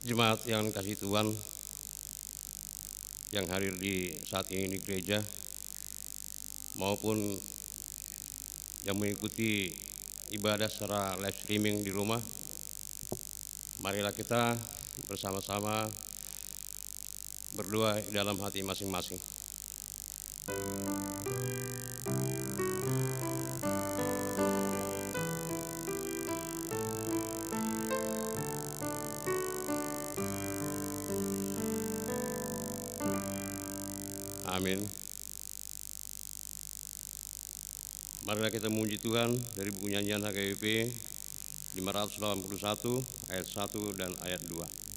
Jemaat yang dikasihi Tuhan yang hadir di saat ini di gereja maupun yang mengikuti ibadah secara live streaming di rumah, marilah kita bersama-sama berdoa di dalam hati masing-masing. Amin. Marilah kita memuji Tuhan dari buku nyanyian HKBP 581 ayat 1 dan ayat 2.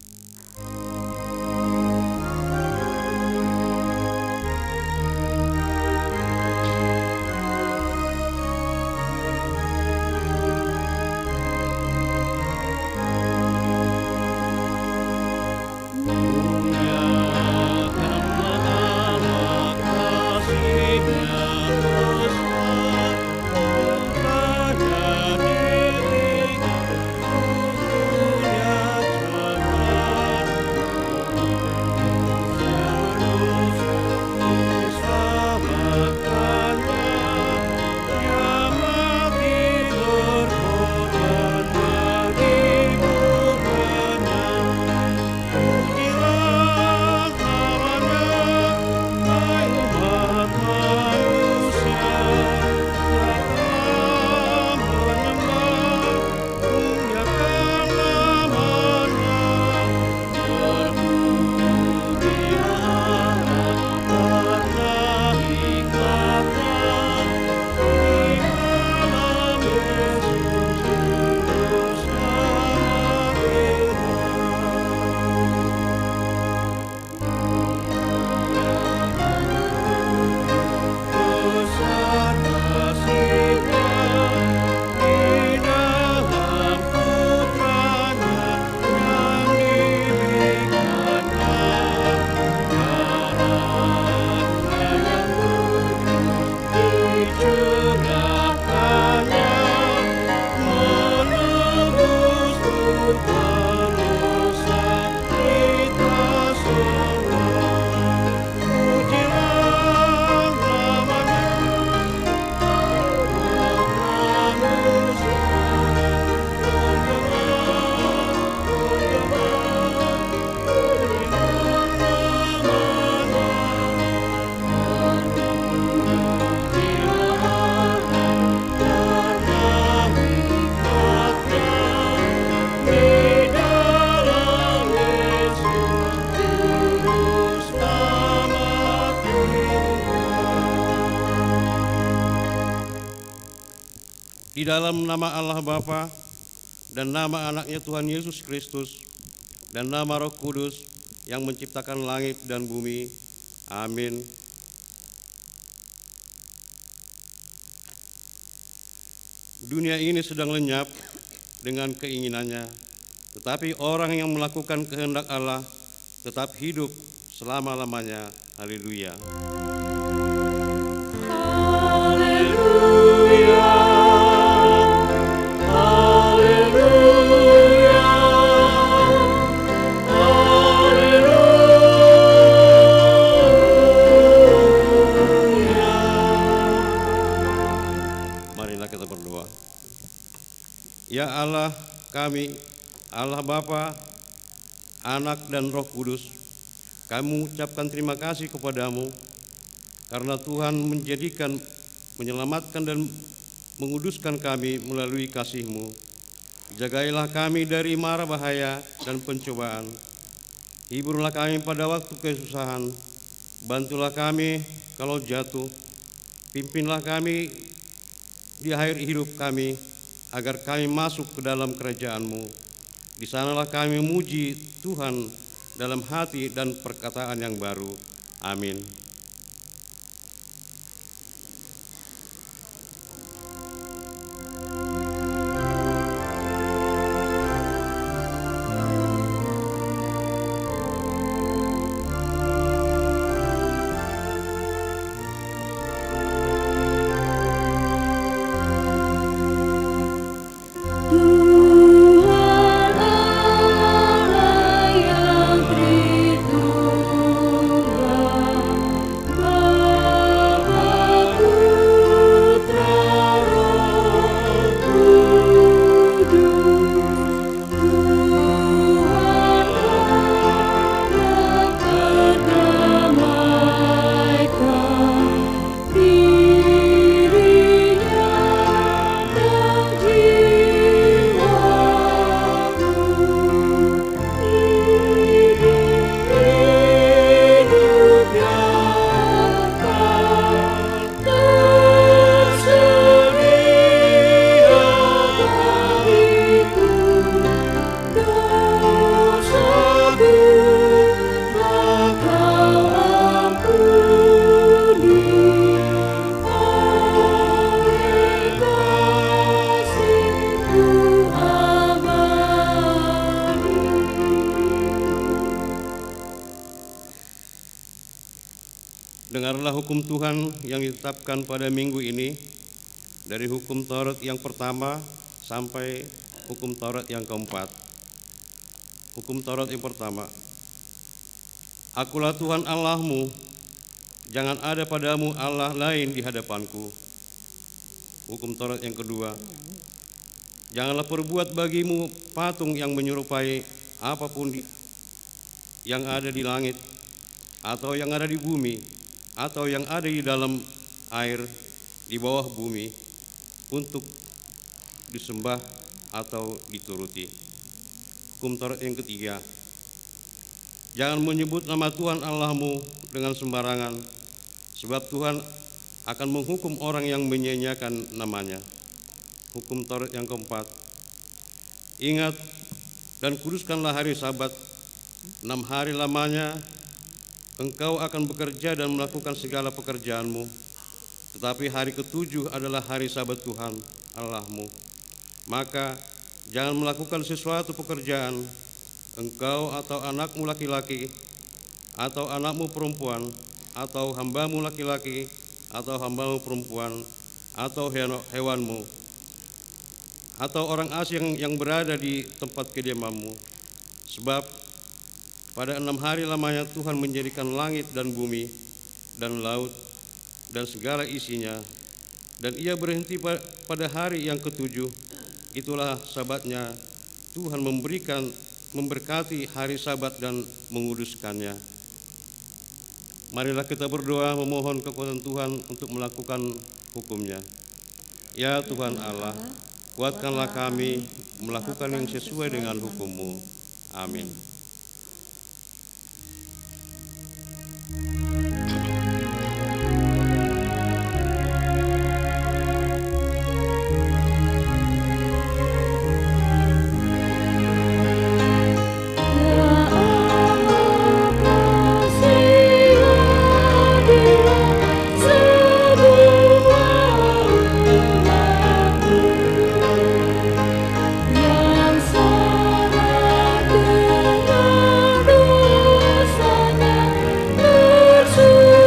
Di dalam nama Allah Bapa dan nama anaknya Tuhan Yesus Kristus dan nama Roh Kudus yang menciptakan langit dan bumi. Amin. Dunia ini sedang lenyap dengan keinginannya, tetapi orang yang melakukan kehendak Allah tetap hidup selama-lamanya. Haleluya. Haleluya. Ya Allah kami, Allah Bapa, Anak dan Roh Kudus, kami ucapkan terima kasih kepadamu karena Tuhan menjadikan, menyelamatkan dan menguduskan kami melalui kasih-Mu. Jagailah kami dari mara bahaya dan pencobaan. Hiburlah kami pada waktu kesusahan. Bantulah kami kalau jatuh. Pimpinlah kami di akhir hidup kami, agar kami masuk ke dalam kerajaan-Mu. Di sanalah kami memuji Tuhan dalam hati dan perkataan yang baru. Amin. Dengarlah hukum Tuhan yang ditetapkan pada minggu ini, dari hukum Taurat yang pertama sampai hukum Taurat yang keempat. Hukum Taurat yang pertama. Akulah Tuhan Allahmu, jangan ada padamu Allah lain di hadapanku. Hukum Taurat yang kedua. Janganlah perbuat bagimu patung yang menyerupai apapun yang ada di langit, atau yang ada di bumi, atau yang ada di dalam air, di bawah bumi, untuk disembah atau dituruti. Hukum Taurat yang ketiga. Jangan menyebut nama Tuhan Allahmu dengan sembarangan, sebab Tuhan akan menghukum orang yang menyia-nyiakan namanya. Hukum Taurat yang keempat. Ingat dan kuduskanlah hari Sabat, 6 hari lamanya engkau akan bekerja dan melakukan segala pekerjaanmu, tetapi hari ketujuh adalah hari Sabat Tuhan Allahmu. Maka jangan melakukan sesuatu pekerjaan, engkau atau anakmu laki-laki, atau anakmu perempuan, atau hambamu laki-laki, atau hambamu perempuan, atau hewanmu, atau orang asing yang berada di tempat kediamanmu. Sebab pada 6 hari lamanya Tuhan menjadikan langit dan bumi dan laut dan segala isinya, dan Ia berhenti pada hari yang ketujuh. Itulah Sabatnya. Tuhan memberkati hari Sabat dan menguduskannya. Marilah kita berdoa memohon kekuatan Tuhan untuk melakukan hukum-Nya. Ya Tuhan Allah, kuatkanlah kami melakukan yang sesuai dengan hukum-Mu. Amin. Yesus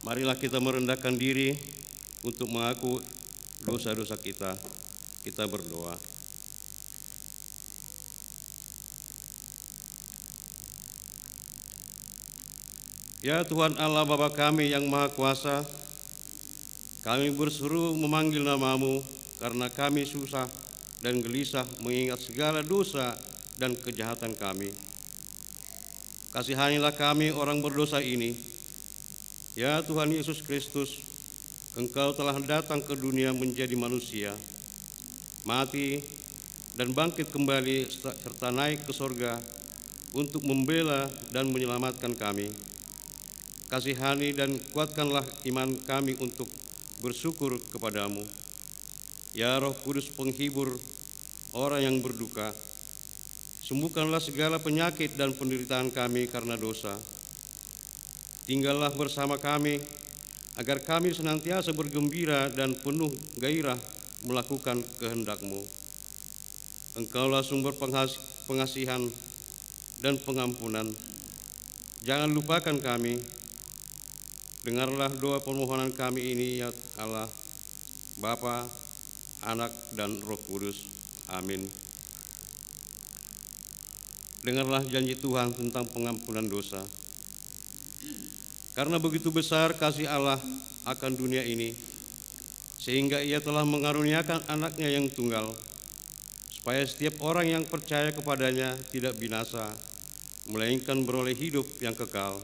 Marilah kita merendahkan diri untuk mengaku dosa-dosa kita. Kita berdoa. Ya Tuhan Allah Bapa kami yang Maha Kuasa, kami berseru memanggil nama-Mu karena kami susah dan gelisah mengingat segala dosa dan kejahatan kami. Kasihanilah kami orang berdosa ini. Ya Tuhan Yesus Kristus, Engkau telah datang ke dunia menjadi manusia, mati dan bangkit kembali serta naik ke sorga untuk membela dan menyelamatkan kami. Kasihani dan kuatkanlah iman kami untuk bersyukur kepadamu. Ya Roh Kudus penghibur orang yang berduka, sembuhkanlah segala penyakit dan penderitaan kami karena dosa. Tinggallah bersama kami, agar kami senantiasa bergembira dan penuh gairah melakukan kehendak-Mu. Engkaulah sumber pengasihan dan pengampunan. Jangan lupakan kami. Dengarlah doa permohonan kami ini, ya Allah, Bapa, Anak, dan Roh Kudus. Amin. Dengarlah janji Tuhan tentang pengampunan dosa. Karena begitu besar kasih Allah akan dunia ini, sehingga Ia telah mengaruniakan anaknya yang tunggal, supaya setiap orang yang percaya kepadanya tidak binasa, melainkan beroleh hidup yang kekal.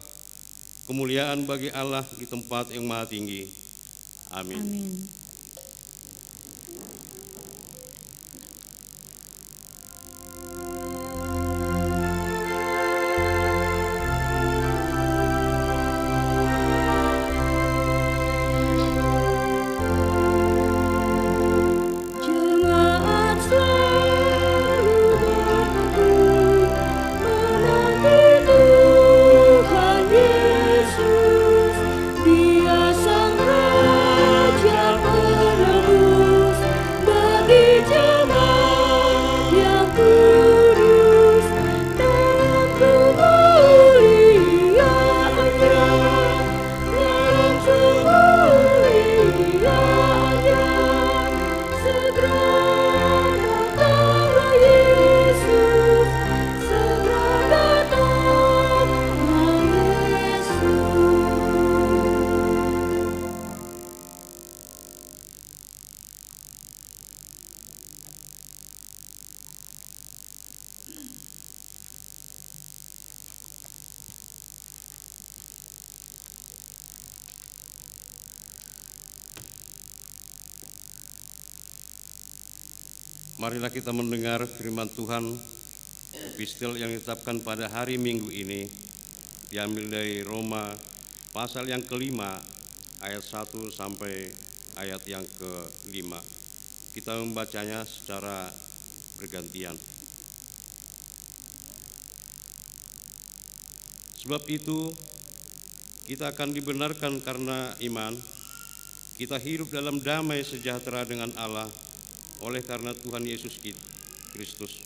Kemuliaan bagi Allah di tempat yang maha tinggi. Amin. Amin. Marilah kita mendengar firman Tuhan, epistel yang ditetapkan pada hari Minggu ini, diambil dari Roma pasal yang kelima, ayat 1 sampai ayat yang ke-5. Kita membacanya secara bergantian. Sebab itu, kita akan dibenarkan karena iman, kita hidup dalam damai sejahtera dengan Allah, oleh karena Tuhan Yesus Kristus.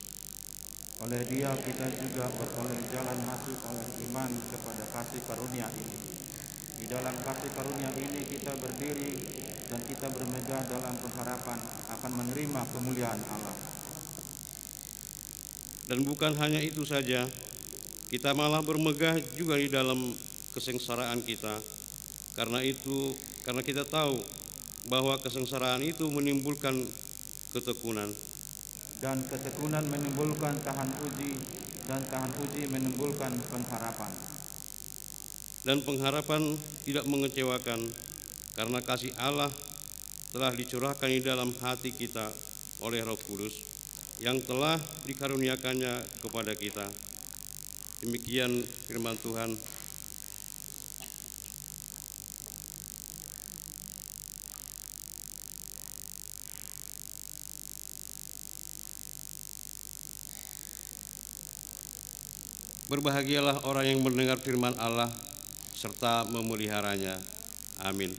Oleh Dia kita juga beroleh jalan masuk oleh iman kepada kasih karunia ini. Di dalam kasih karunia ini kita berdiri dan kita bermegah dalam pengharapan akan menerima kemuliaan Allah. Dan bukan hanya itu saja, kita malah bermegah juga di dalam kesengsaraan kita. Karena kita tahu bahwa kesengsaraan itu menimbulkan ketekunan. Dan ketekunan menimbulkan tahan uji, dan tahan uji menimbulkan pengharapan. Dan pengharapan tidak mengecewakan, karena kasih Allah telah dicurahkan di dalam hati kita oleh Roh Kudus yang telah dikaruniakannya kepada kita. Demikian firman Tuhan. Berbahagialah orang yang mendengar firman Allah serta memeliharanya. Amin.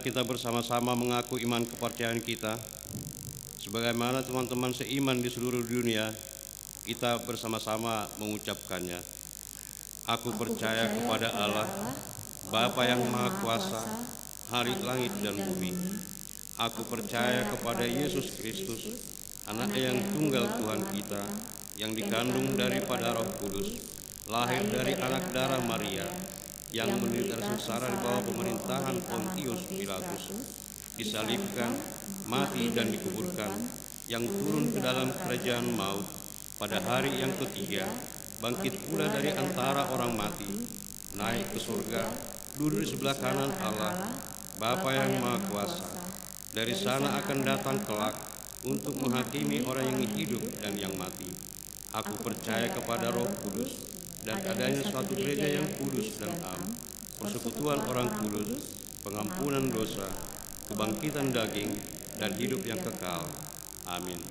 kita bersama-sama mengaku iman kepercayaan kita. Sebagaimana teman-teman seiman di seluruh dunia, kita bersama-sama mengucapkannya. Aku percaya kepada Allah, Bapa yang Maha Kuasa, Hari langit dan bumi. Aku percaya kepada Yesus Kristus, Anak yang tunggal Tuhan kita, yang dikandung daripada Roh Kudus, lahir dari anak darah Maria, yang menderita sengsara di bawah pemerintahan Pontius Pilatus, disalibkan, mati dan dikuburkan, yang turun ke dalam kerajaan maut, pada hari yang ketiga, bangkit pula dari antara orang mati, naik ke surga, duduk di sebelah kanan Allah, Bapa yang Maha Kuasa. Dari sana akan datang kelak untuk menghakimi orang yang hidup dan yang mati. Aku percaya kepada Roh Kudus dan adanya suatu gereja yang kudus dan am, persekutuan orang kudus, pengampunan dosa, kebangkitan daging, dan hidup yang kekal. Amin.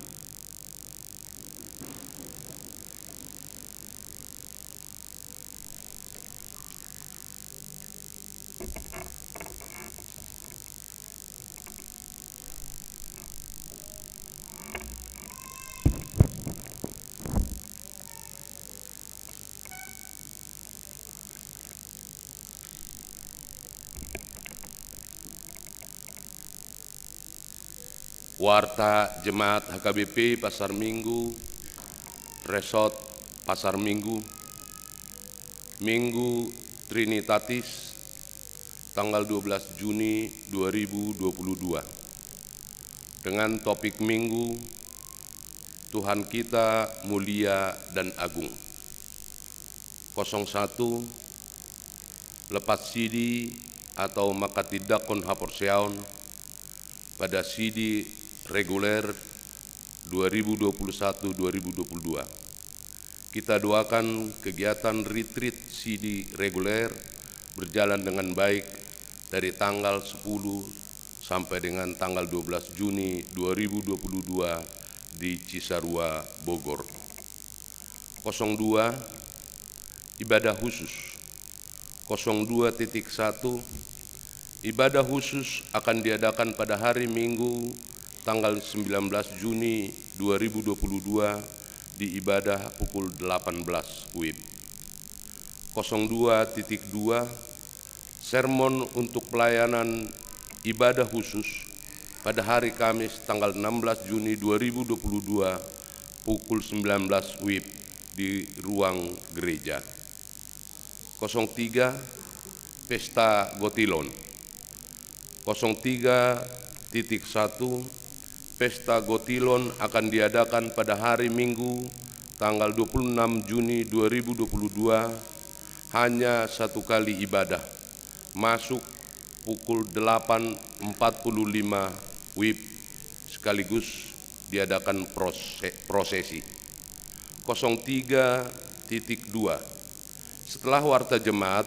Warta Jemaat HKBP Pasar Minggu, Resort Pasar Minggu, Minggu Trinitatis, tanggal 12 Juni 2022. Dengan topik Minggu, Tuhan kita mulia dan agung. 01, lepas sidi atau makatidakon haporseaon pada sidi reguler 2021-2022. Kita doakan kegiatan retreat sidi reguler berjalan dengan baik dari tanggal 10 sampai dengan tanggal 12 Juni 2022 di Cisarua, Bogor. 02, ibadah khusus. 02.1, ibadah khusus akan diadakan pada hari Minggu tanggal 19 Juni 2022 di ibadah pukul 18 WIB. 02.2, sermon untuk pelayanan ibadah khusus pada hari Kamis tanggal 16 Juni 2022 pukul 19 WIB di ruang gereja. 03, Pesta Gotilon. 03.1, Pesta Gotilon akan diadakan pada hari Minggu tanggal 26 Juni 2022, hanya satu kali ibadah, masuk pukul 8.45 WIB, sekaligus diadakan prosesi. 03.2, setelah warta jemaat,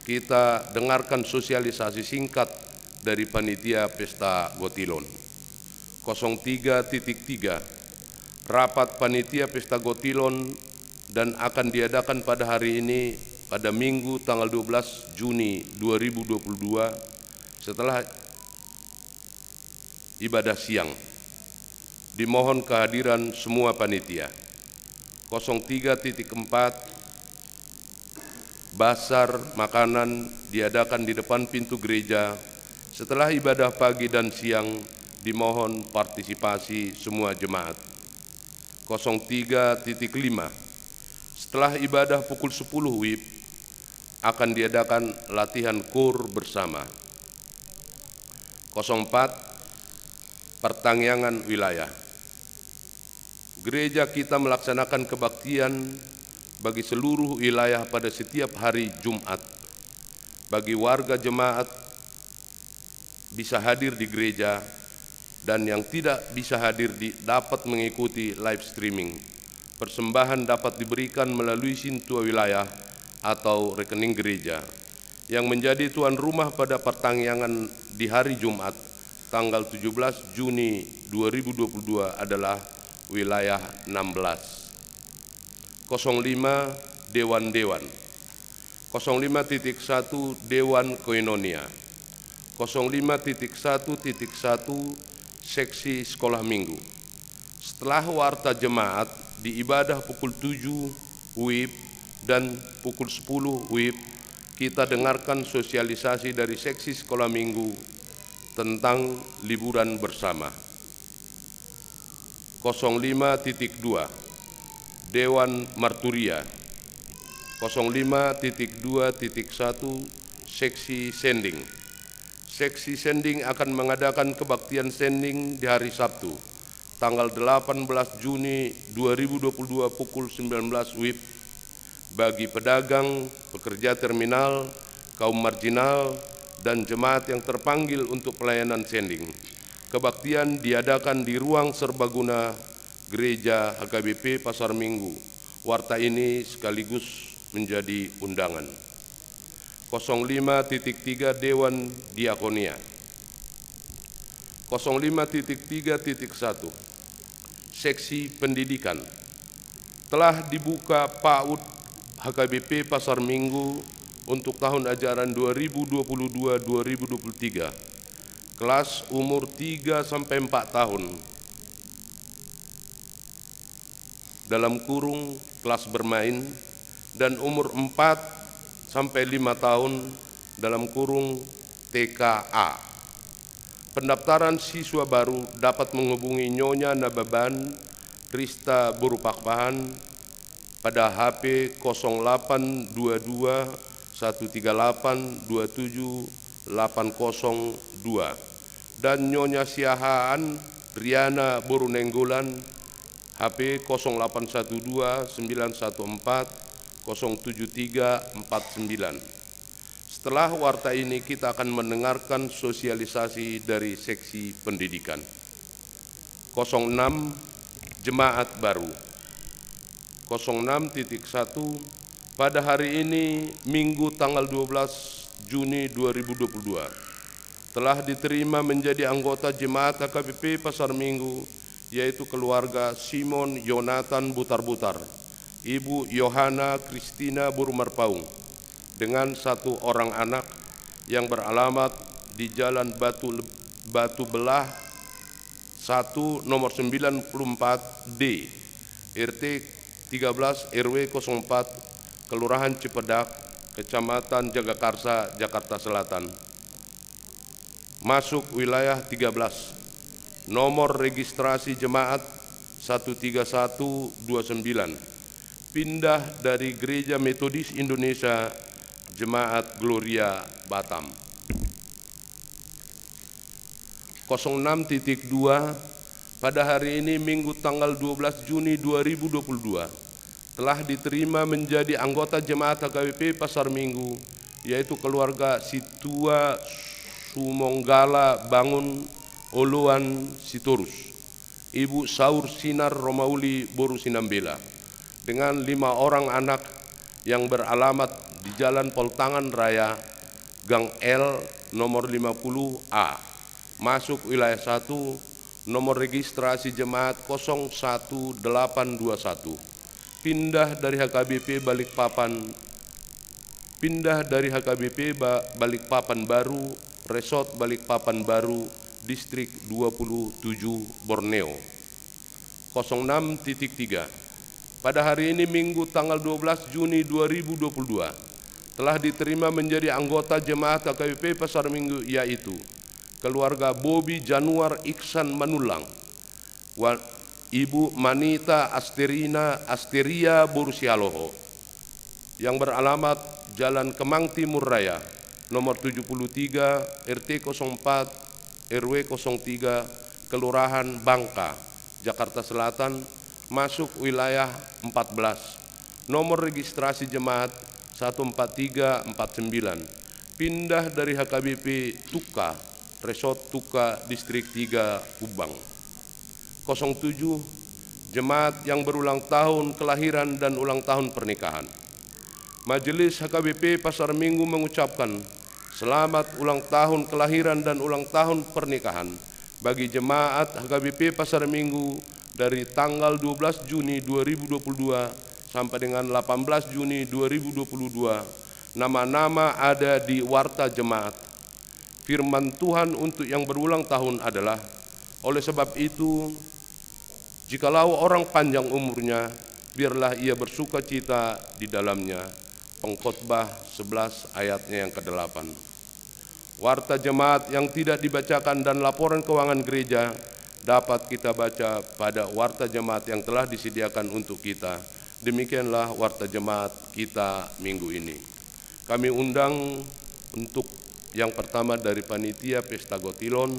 kita dengarkan sosialisasi singkat dari panitia Pesta Gotilon. 03.3, rapat panitia Pesta Gotilon dan akan diadakan pada hari ini pada Minggu tanggal 12 Juni 2022 setelah ibadah siang. Dimohon kehadiran semua panitia. 03.4, basar makanan diadakan di depan pintu gereja setelah ibadah pagi dan siang. Dimohon partisipasi semua jemaat. 03.5, setelah ibadah pukul 10 WIB akan diadakan latihan KUR bersama. 04, pertangyangan wilayah. Gereja kita melaksanakan kebaktian bagi seluruh wilayah pada setiap hari Jumat. Bagi warga jemaat bisa hadir di gereja dan yang tidak bisa hadir dapat mengikuti live streaming. Persembahan dapat diberikan melalui sintua wilayah atau rekening gereja. Yang menjadi tuan rumah pada pertangyangan di hari Jumat tanggal 17 Juni 2022 adalah wilayah 16. 05, Dewan-Dewan. 05.1, Dewan Koinonia. 05.1.1 seksi sekolah minggu. Setelah warta jemaat di ibadah pukul 7 WIB dan pukul 10 WIB, kita dengarkan sosialisasi dari seksi sekolah minggu tentang liburan bersama. 05.2 Dewan Marturia. 05.2.1 seksi sending. Seksi sending akan mengadakan kebaktian sending di hari Sabtu, tanggal 18 Juni 2022 pukul 19 WIB bagi pedagang, pekerja terminal, kaum marginal, dan jemaat yang terpanggil untuk pelayanan sending. Kebaktian diadakan di ruang serbaguna Gereja HKBP Pasar Minggu. Warta ini sekaligus menjadi undangan. 05.3 Dewan Diakonia. 05.3.1 Seksi Pendidikan. Telah dibuka PAUD HKBP Pasar Minggu untuk tahun ajaran 2022-2023. Kelas umur 3 sampai 4 tahun. Dalam kurung kelas bermain, dan umur 4 sampai 5 tahun dalam kurung TKA. Pendaftaran siswa baru dapat menghubungi Nyonya Nababan Rista Burupakpahan pada HP 0822 138 27 802 dan Nyonya Siahaan Riana Borunenggolan HP 0812 914 07349. Setelah warta ini kita akan mendengarkan sosialisasi dari seksi pendidikan. 06 Jemaat baru. 06.1 pada hari ini Minggu tanggal 12 Juni 2022 telah diterima menjadi anggota Jemaat HKBP Pasar Minggu, yaitu keluarga Simon Yonatan Butar-Butar, Ibu Yohana Kristina Burumarpaung, dengan 1 orang anak yang beralamat di Jalan Batu Belah 1 nomor 94D, RT 13 RW 04, Kelurahan Cipedak, Kecamatan Jagakarsa, Jakarta Selatan. Masuk wilayah 13, nomor registrasi jemaat 13129. Pindah dari Gereja Metodis Indonesia Jemaat Gloria Batam. 06.2 pada hari ini Minggu tanggal 12 Juni 2022 telah diterima menjadi anggota Jemaat HKBP Pasar Minggu, yaitu keluarga Situa Sumonggala Bangun Oluan Sitorus, Ibu Saur Sinar Romauli Boru Sinambela, dengan 5 orang anak yang beralamat di Jalan Poltangan Raya, Gang L, nomor 50A, masuk wilayah 1, nomor registrasi jemaat 01821, pindah dari HKBP Balikpapan Baru, Resort Balikpapan Baru, Distrik 27 Borneo. 06.3 pada hari ini Minggu tanggal 12 Juni 2022 telah diterima menjadi anggota Jemaat HKBP Pasar Minggu, yaitu keluarga Bobi Januar Iksan Manulang, Ibu Manita Asteria Borusialoho, yang beralamat Jalan Kemang Timur Raya, nomor 73 RT 04 RW 03, Kelurahan Bangka, Jakarta Selatan, masuk wilayah 14, nomor registrasi jemaat 14349, pindah dari HKBP Tuka, Resort Tuka, Distrik 3 Ubang. 07 jemaat yang berulang tahun kelahiran dan ulang tahun pernikahan. Majelis HKBP Pasar Minggu mengucapkan selamat ulang tahun kelahiran dan ulang tahun pernikahan bagi jemaat HKBP Pasar Minggu dari tanggal 12 Juni 2022 sampai dengan 18 Juni 2022. Nama-nama ada di warta jemaat. Firman Tuhan untuk yang berulang tahun adalah, oleh sebab itu, jikalau orang panjang umurnya, biarlah ia bersuka cita di dalamnya. Pengkhotbah 11 ayatnya yang ke-8. Warta jemaat yang tidak dibacakan dan laporan keuangan gereja dapat kita baca pada warta jemaat yang telah disediakan untuk kita. Demikianlah warta jemaat kita minggu ini. Kami undang untuk yang pertama dari panitia Pesta Gotilon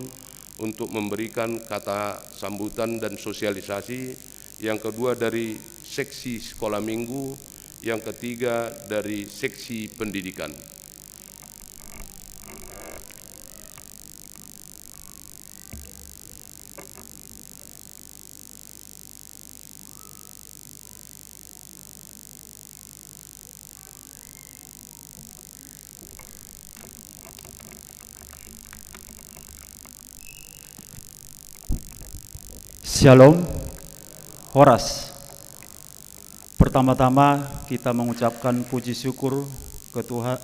untuk memberikan kata sambutan dan sosialisasi, yang kedua dari seksi sekolah minggu, yang ketiga dari seksi pendidikan. Shalom, Horas. Pertama-tama kita mengucapkan puji syukur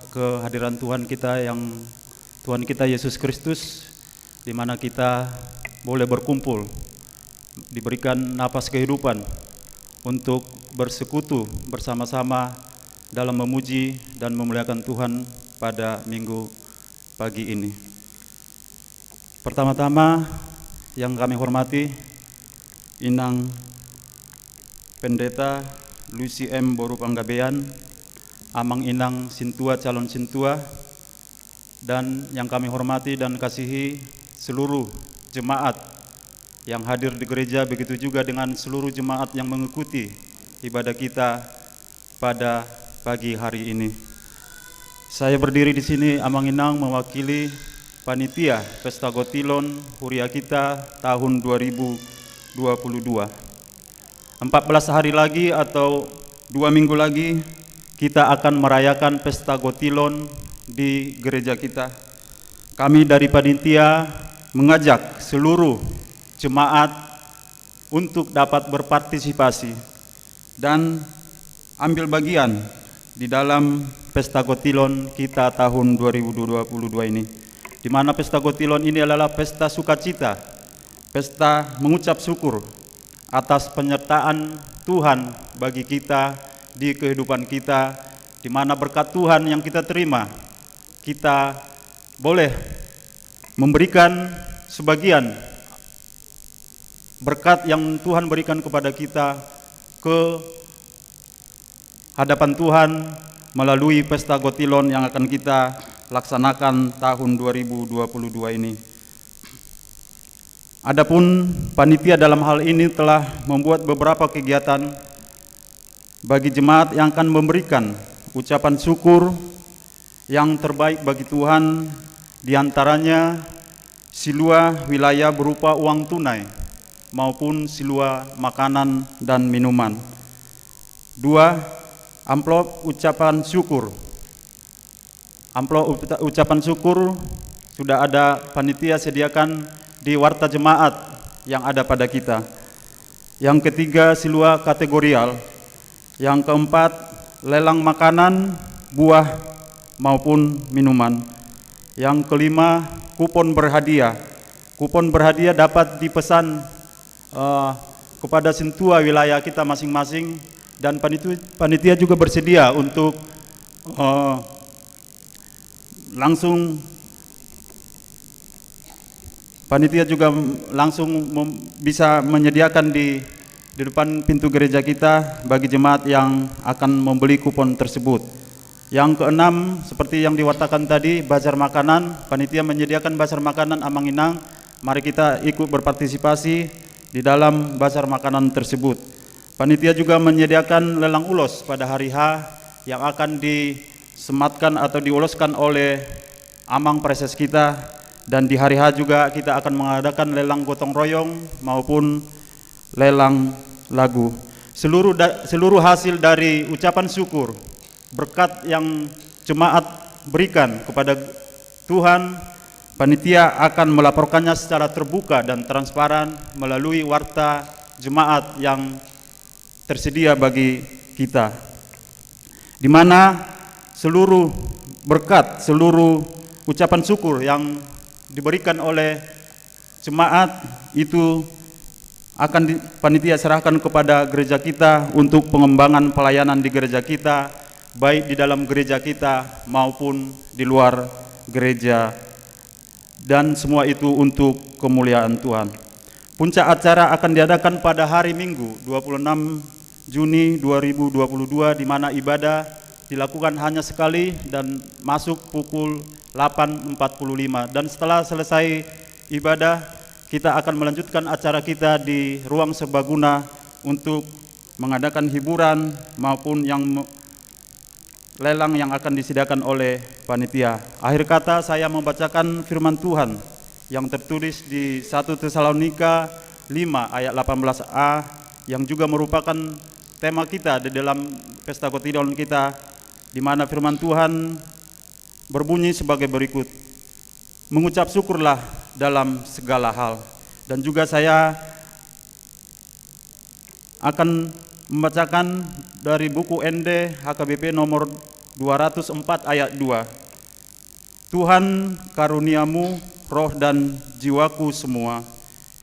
kehadiran Tuhan kita Yesus Kristus, di mana kita boleh berkumpul, diberikan napas kehidupan untuk bersekutu bersama-sama dalam memuji dan memuliakan Tuhan pada minggu pagi ini. Pertama-tama yang kami hormati Inang Pendeta Lucy M. Boru Panggabean, Amang Inang Sintua calon Sintua, dan yang kami hormati dan kasihi seluruh jemaat yang hadir di gereja, begitu juga dengan seluruh jemaat yang mengikuti ibadah kita pada pagi hari ini. Saya berdiri di sini, Amang Inang, mewakili panitia Pesta Gotilon Huria kita tahun 2022. 14 hari lagi atau 2 minggu lagi kita akan merayakan Pesta Gotilon di gereja kita. Kami dari panitia mengajak seluruh jemaat untuk dapat berpartisipasi dan ambil bagian di dalam Pesta Gotilon kita tahun 2022 ini, di mana Pesta Gotilon ini adalah pesta sukacita, pesta mengucap syukur atas penyertaan Tuhan bagi kita di kehidupan kita, di mana berkat Tuhan yang kita terima, kita boleh memberikan sebagian berkat yang Tuhan berikan kepada kita ke hadapan Tuhan melalui Pesta Gotilon yang akan kita laksanakan tahun 2022 ini. Adapun panitia dalam hal ini telah membuat beberapa kegiatan bagi jemaat yang akan memberikan ucapan syukur yang terbaik bagi Tuhan, diantaranya silua wilayah berupa uang tunai maupun silua makanan dan minuman. 2. Amplop ucapan syukur. Amplop ucapan syukur sudah ada panitia sediakan di warta jemaat yang ada pada kita. Yang ketiga, silua kategorial. Yang keempat, lelang makanan, buah maupun minuman. Yang kelima, kupon berhadiah. Kupon berhadiah dapat dipesan kepada sintua wilayah kita masing-masing, dan panitia juga bersedia untuk panitia juga langsung bisa menyediakan di depan pintu gereja kita bagi jemaat yang akan membeli kupon tersebut. Yang keenam, seperti yang diwartakan tadi, bazar makanan. Panitia menyediakan bazar makanan Amang Inang. Mari kita ikut berpartisipasi di dalam bazar makanan tersebut. Panitia juga menyediakan lelang ulos pada hari H yang akan disematkan atau diuloskan oleh Amang Preses kita. Dan di hari H juga kita akan mengadakan lelang gotong royong maupun lelang lagu. Seluruh hasil dari ucapan syukur, berkat yang jemaat berikan kepada Tuhan, panitia akan melaporkannya secara terbuka dan transparan melalui warta jemaat yang tersedia bagi kita, di mana seluruh berkat, seluruh ucapan syukur yang diberikan oleh jemaat itu akan panitia serahkan kepada gereja kita untuk pengembangan pelayanan di gereja kita, baik di dalam gereja kita maupun di luar gereja, dan semua itu untuk kemuliaan Tuhan. Puncak acara akan diadakan pada hari Minggu 26 Juni 2022, di mana ibadah dilakukan hanya sekali dan masuk pukul 8.45, dan setelah selesai ibadah kita akan melanjutkan acara kita di ruang serbaguna untuk mengadakan hiburan maupun yang lelang yang akan disediakan oleh panitia. Akhir kata saya membacakan firman Tuhan yang tertulis di 1 Tesalonika 5 ayat 18a, yang juga merupakan tema kita di dalam pesta kotilon kita, di mana firman Tuhan berbunyi sebagai berikut: mengucap syukurlah dalam segala hal. Dan juga saya akan membacakan dari buku ND HKBP nomor 204 ayat 2. Tuhan karuniamu roh dan jiwaku semua,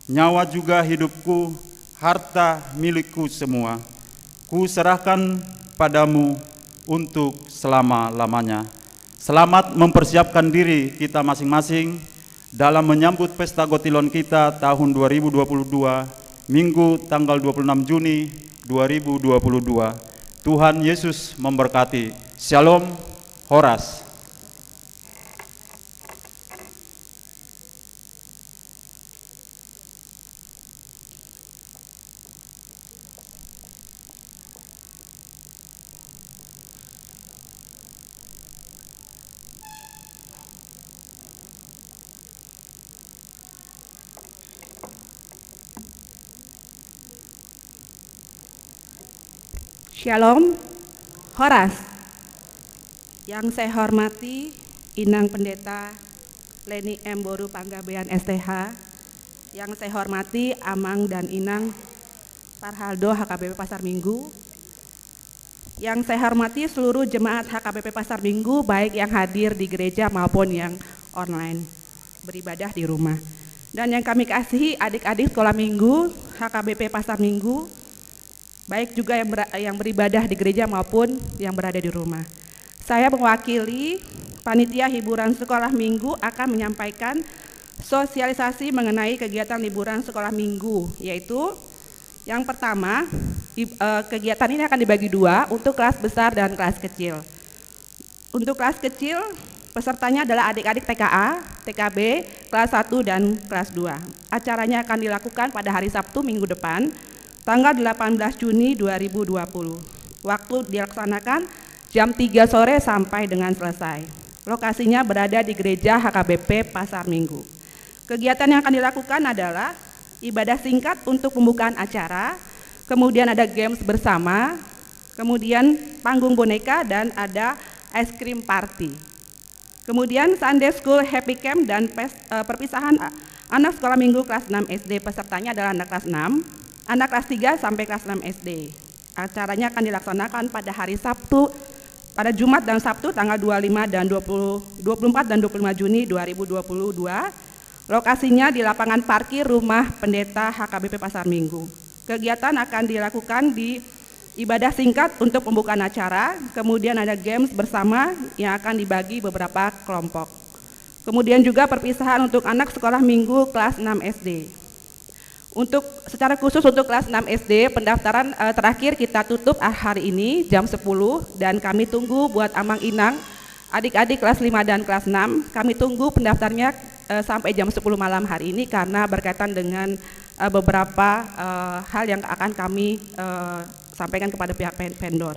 nyawa juga hidupku, harta milikku semua, ku serahkan padamu untuk selama-lamanya. Selamat mempersiapkan diri kita masing-masing dalam menyambut pesta kotilon kita tahun 2022, Minggu tanggal 26 Juni 2022. Tuhan Yesus memberkati. Shalom, Horas. Shalom, Horas. Yang saya hormati Inang Pendeta Leni M. Boru Panggabean STH, yang saya hormati Amang dan Inang Parhaldo HKBP Pasar Minggu, yang saya hormati seluruh jemaat HKBP Pasar Minggu, baik yang hadir di gereja maupun yang online beribadah di rumah. Dan yang kami kasihi adik-adik sekolah minggu HKBP Pasar Minggu, baik juga yang beribadah di gereja maupun yang berada di rumah. Saya mewakili panitia hiburan sekolah minggu akan menyampaikan sosialisasi mengenai kegiatan liburan sekolah minggu, yaitu yang pertama, kegiatan ini akan dibagi dua untuk kelas besar dan kelas kecil. Untuk kelas kecil, pesertanya adalah adik-adik TKA, TKB, kelas 1 dan kelas 2. Acaranya akan dilakukan pada hari Sabtu minggu depan, tanggal 18 Juni 2020. Waktu dilaksanakan jam 3 sore sampai dengan selesai. Lokasinya berada di gereja HKBP Pasar Minggu. Kegiatan yang akan dilakukan adalah ibadah singkat untuk pembukaan acara, kemudian ada games bersama, kemudian panggung boneka, dan ada ice cream party. Kemudian Sunday School Happy Camp dan perpisahan anak sekolah minggu kelas 6 SD. Pesertanya adalah anak kelas 6, anak kelas 3 sampai kelas 6 SD. Acaranya akan dilaksanakan pada hari Sabtu, pada Jumat dan Sabtu tanggal 25 dan 24 dan 25 Juni 2022. Lokasinya di lapangan parkir rumah pendeta HKBP Pasar Minggu. Kegiatan akan dilakukan di ibadah singkat untuk pembukaan acara, kemudian ada games bersama yang akan dibagi beberapa kelompok. Kemudian juga perpisahan untuk anak sekolah minggu kelas 6 SD. Untuk secara khusus untuk kelas 6 SD, pendaftaran terakhir kita tutup hari ini jam 10, dan kami tunggu buat Amang Inang, adik-adik kelas 5 dan kelas 6, kami tunggu pendaftarnya sampai jam 10 malam hari ini karena berkaitan dengan beberapa hal yang akan kami sampaikan kepada pihak vendor.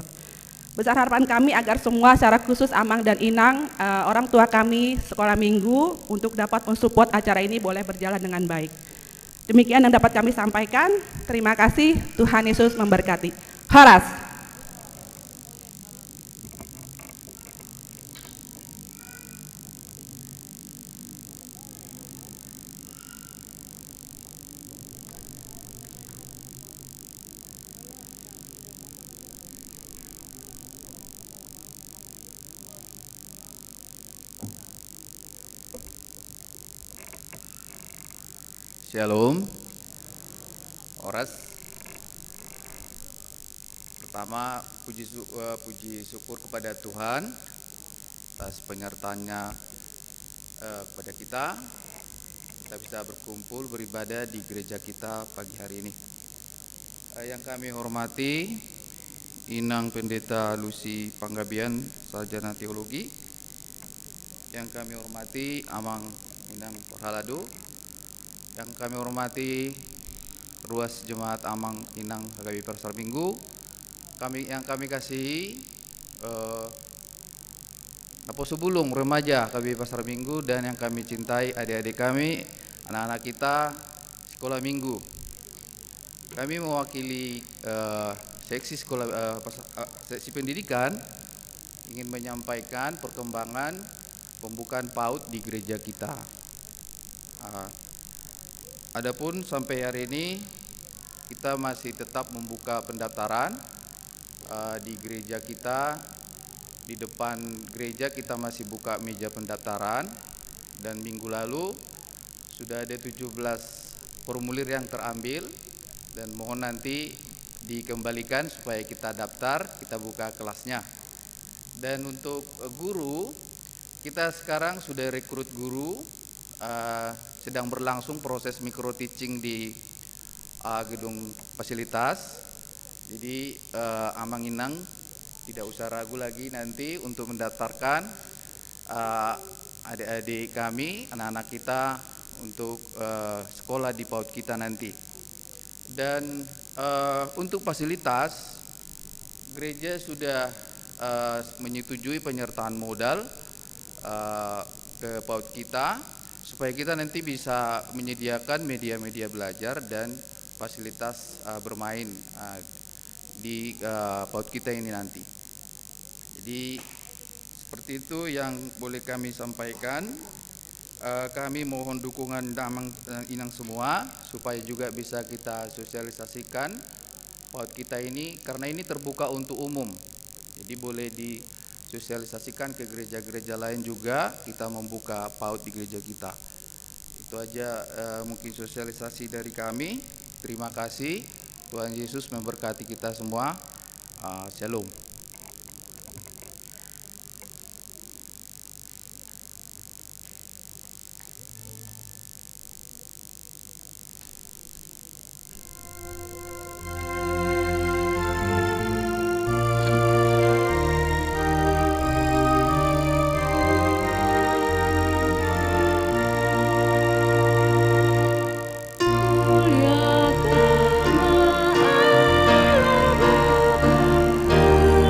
Besar harapan kami agar semua secara khusus Amang dan Inang, orang tua kami sekolah minggu, untuk dapat mensupport acara ini boleh berjalan dengan baik. Demikian yang dapat kami sampaikan. Terima kasih. Tuhan Yesus memberkati. Horas. Shalom. Horas. Pertama, puji syukur kepada Tuhan atas penyertaannya kepada kita. Kita bisa berkumpul beribadah di gereja kita pagi hari ini. Yang kami hormati Inang Pendeta Lucy Panggabean, Sarjana Teologi. Yang kami hormati Amang Inang Porhalado. Yang kami hormati Ruas Jemaat Amang Inang HKBP Pasar Minggu. Yang kami kasihi Naposo Bulung remaja HKBP Pasar Minggu, dan yang kami cintai adik-adik kami, anak-anak kita sekolah minggu. Kami mewakili seksi seksi pendidikan ingin menyampaikan perkembangan pembukaan PAUD di gereja kita. Adapun sampai hari ini kita masih tetap membuka pendaftaran di gereja kita. Di depan gereja kita masih buka meja pendaftaran, dan minggu lalu sudah ada 17 formulir yang terambil, dan mohon nanti dikembalikan supaya kita daftar, kita buka kelasnya. Dan untuk guru, kita sekarang sudah rekrut guru, sedang berlangsung proses micro teaching di gedung fasilitas. Jadi Amang Inang tidak usah ragu lagi nanti untuk mendaftarkan adik-adik kami, anak-anak kita untuk sekolah di PAUD kita nanti. Dan untuk fasilitas, gereja sudah menyetujui penyertaan modal ke PAUD kita, supaya kita nanti bisa menyediakan media-media belajar dan fasilitas bermain di PAUD kita ini nanti. Jadi seperti itu yang boleh kami sampaikan. Kami mohon dukungan Amang Inang semua supaya juga bisa kita sosialisasikan PAUD kita ini, karena ini terbuka untuk umum. Jadi boleh disosialisasikan ke gereja-gereja lain juga, kita membuka PAUD di gereja kita. Itu aja mungkin sosialisasi dari kami. Terima kasih. Tuhan Yesus memberkati kita semua. Shalom. Muliakanlah Allah Bapa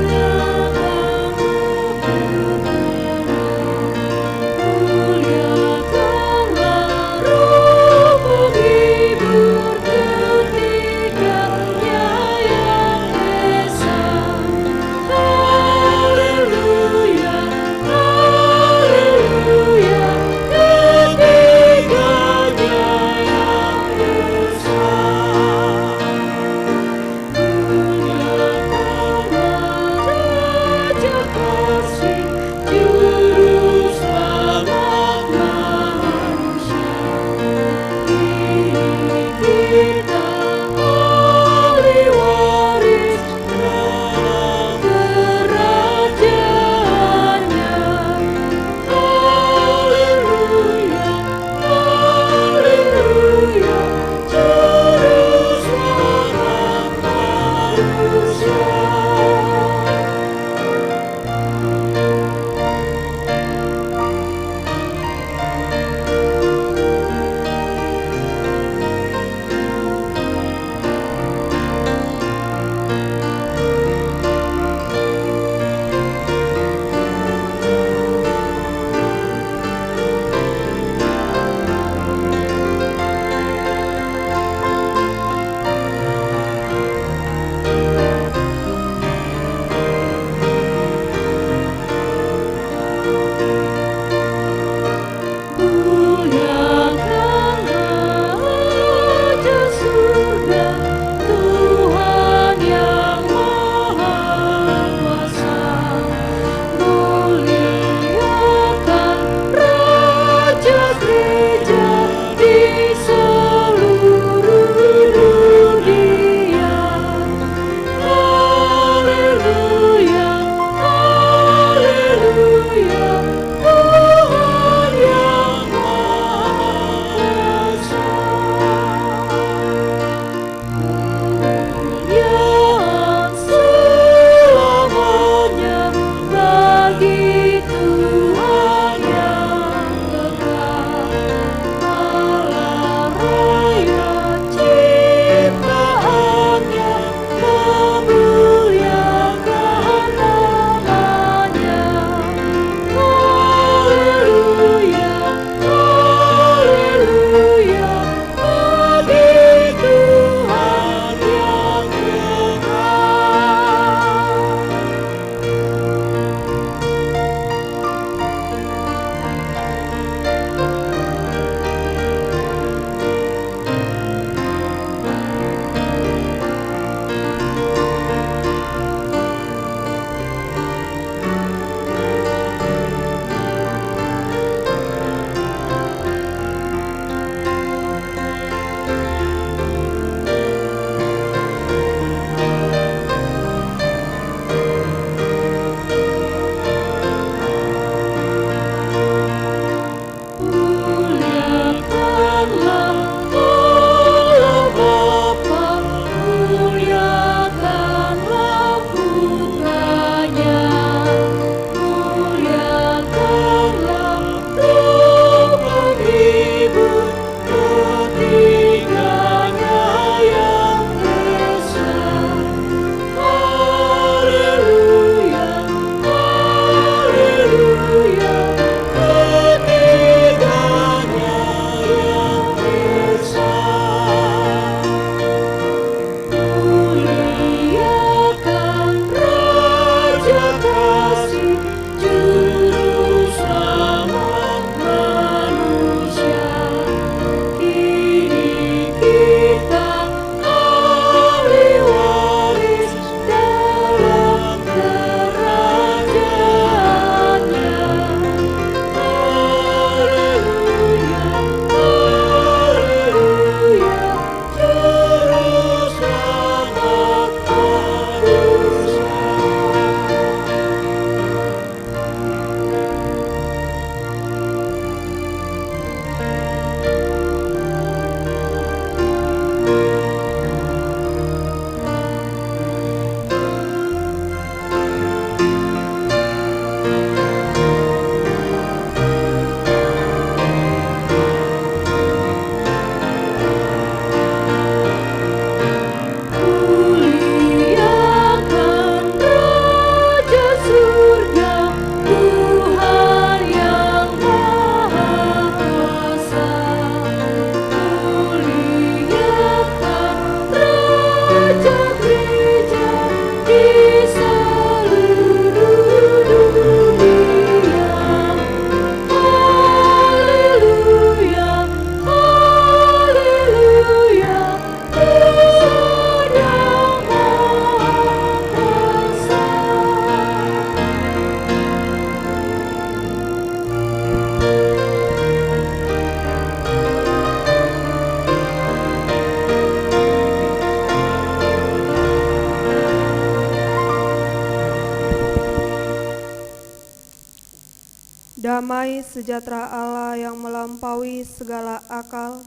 Damai sejahtera Allah yang melampaui segala akal,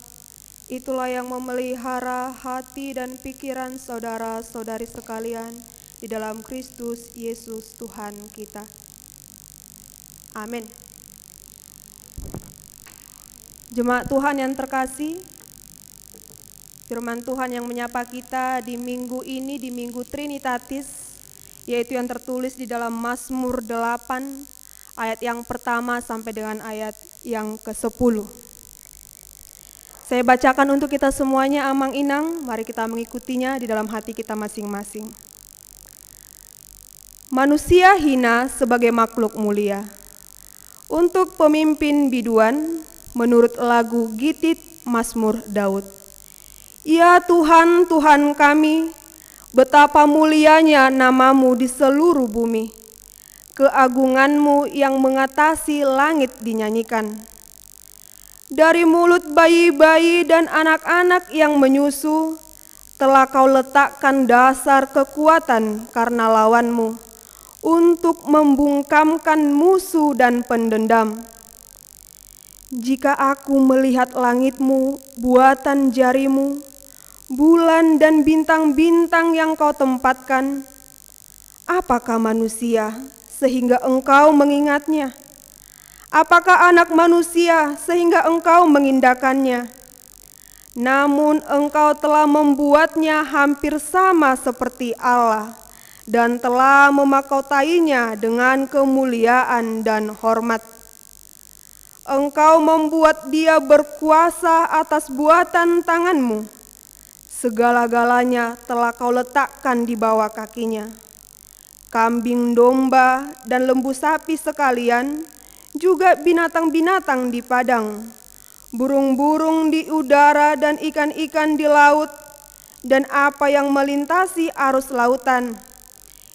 itulah yang memelihara hati dan pikiran saudara-saudari sekalian di dalam Kristus Yesus Tuhan kita. Amin. Jemaat Tuhan yang terkasih, firman Tuhan yang menyapa kita di minggu ini, di Minggu Trinitatis, yaitu yang tertulis di dalam Mazmur 8, ayat yang pertama sampai dengan ayat yang ke-10. Saya bacakan untuk kita semuanya amang inang, mari kita mengikutinya di dalam hati kita masing-masing. Manusia hina sebagai makhluk mulia. Untuk pemimpin biduan, menurut lagu Gitit Mazmur Daud. Ya Tuhan, Tuhan kami, betapa mulianya namamu di seluruh bumi. Keagunganmu yang mengatasi langit dinyanyikan. Dari mulut bayi-bayi dan anak-anak yang menyusu, telah kau letakkan dasar kekuatan karena lawanmu, untuk membungkamkan musuh dan pendendam. Jika aku melihat langitmu, buatan jarimu, bulan dan bintang-bintang yang kau tempatkan, apakah manusia sehingga engkau mengingatnya? Apakah anak manusia sehingga engkau mengindahkannya? Namun engkau telah membuatnya hampir sama seperti Allah dan telah memakotainya dengan kemuliaan dan hormat. Engkau membuat dia berkuasa atas buatan tanganmu. Segala-galanya telah kau letakkan di bawah kakinya. Kambing domba dan lembu sapi sekalian, juga binatang-binatang di padang, burung-burung di udara dan ikan-ikan di laut, dan apa yang melintasi arus lautan.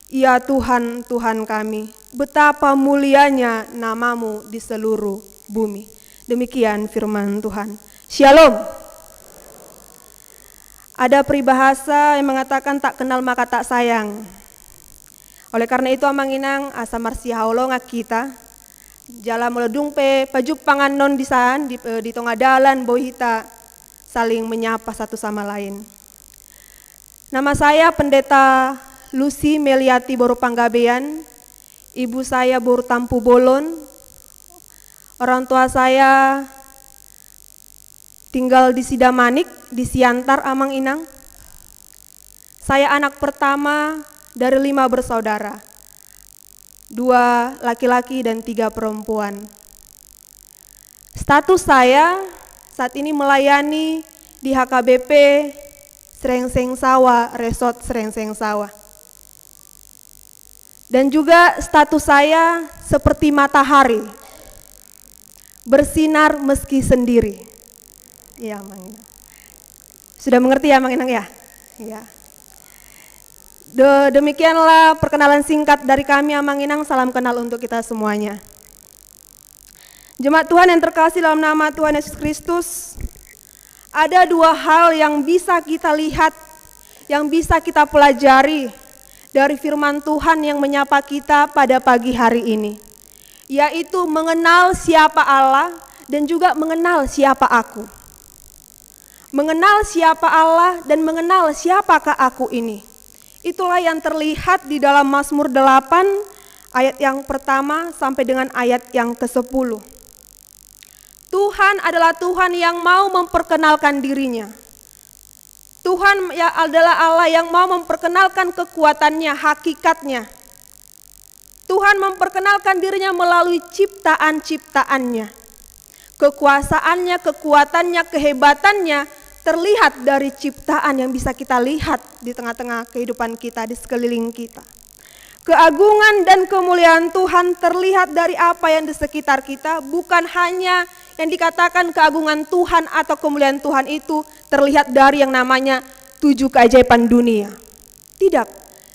Ya Tuhan, Tuhan kami, betapa mulianya namamu di seluruh bumi. Demikian firman Tuhan. Shalom. Ada peribahasa yang mengatakan tak kenal maka tak sayang. Oleh karena itu amang inang asa marsi haulonga kita jala meledung pe pajuk panganon di tengah dalan bohita saling menyapa satu sama lain. Nama saya Pendeta Lucy Meliati Boru Panggabean, ibu saya Boru Tampu Bolon, orang tua saya tinggal di Sidamanik, di Siantar amang inang. Saya anak pertama dari 5 bersaudara, 2 laki-laki dan 3 perempuan. Status saya saat ini melayani di HKBP Srengseng Sawah, Resort Srengseng Sawah. Dan juga status saya seperti matahari, bersinar meski sendiri. Ya, Mang Inang. Sudah mengerti ya, Mang Inang ya? Ya. Demikianlah perkenalan singkat dari kami amang inang, salam kenal untuk kita semuanya. Jemaat Tuhan yang terkasih dalam nama Tuhan Yesus Kristus, ada 2 hal yang bisa kita lihat, yang bisa kita pelajari dari firman Tuhan yang menyapa kita pada pagi hari ini, yaitu mengenal siapa Allah dan juga mengenal siapa aku. Mengenal siapa Allah dan mengenal siapakah aku ini. Itulah yang terlihat di dalam Mazmur 8 ayat yang pertama sampai dengan ayat yang ke-10. Tuhan adalah Tuhan yang mau memperkenalkan dirinya. Tuhan adalah Allah yang mau memperkenalkan kekuatannya, hakikatnya. Tuhan memperkenalkan dirinya melalui ciptaan-ciptaannya. Kekuasaannya, kekuatannya, kehebatannya terlihat dari ciptaan yang bisa kita lihat di tengah-tengah kehidupan kita, di sekeliling kita. Keagungan dan kemuliaan Tuhan terlihat dari apa yang di sekitar kita, bukan hanya yang dikatakan keagungan Tuhan atau kemuliaan Tuhan itu terlihat dari yang namanya 7 keajaiban dunia. Tidak,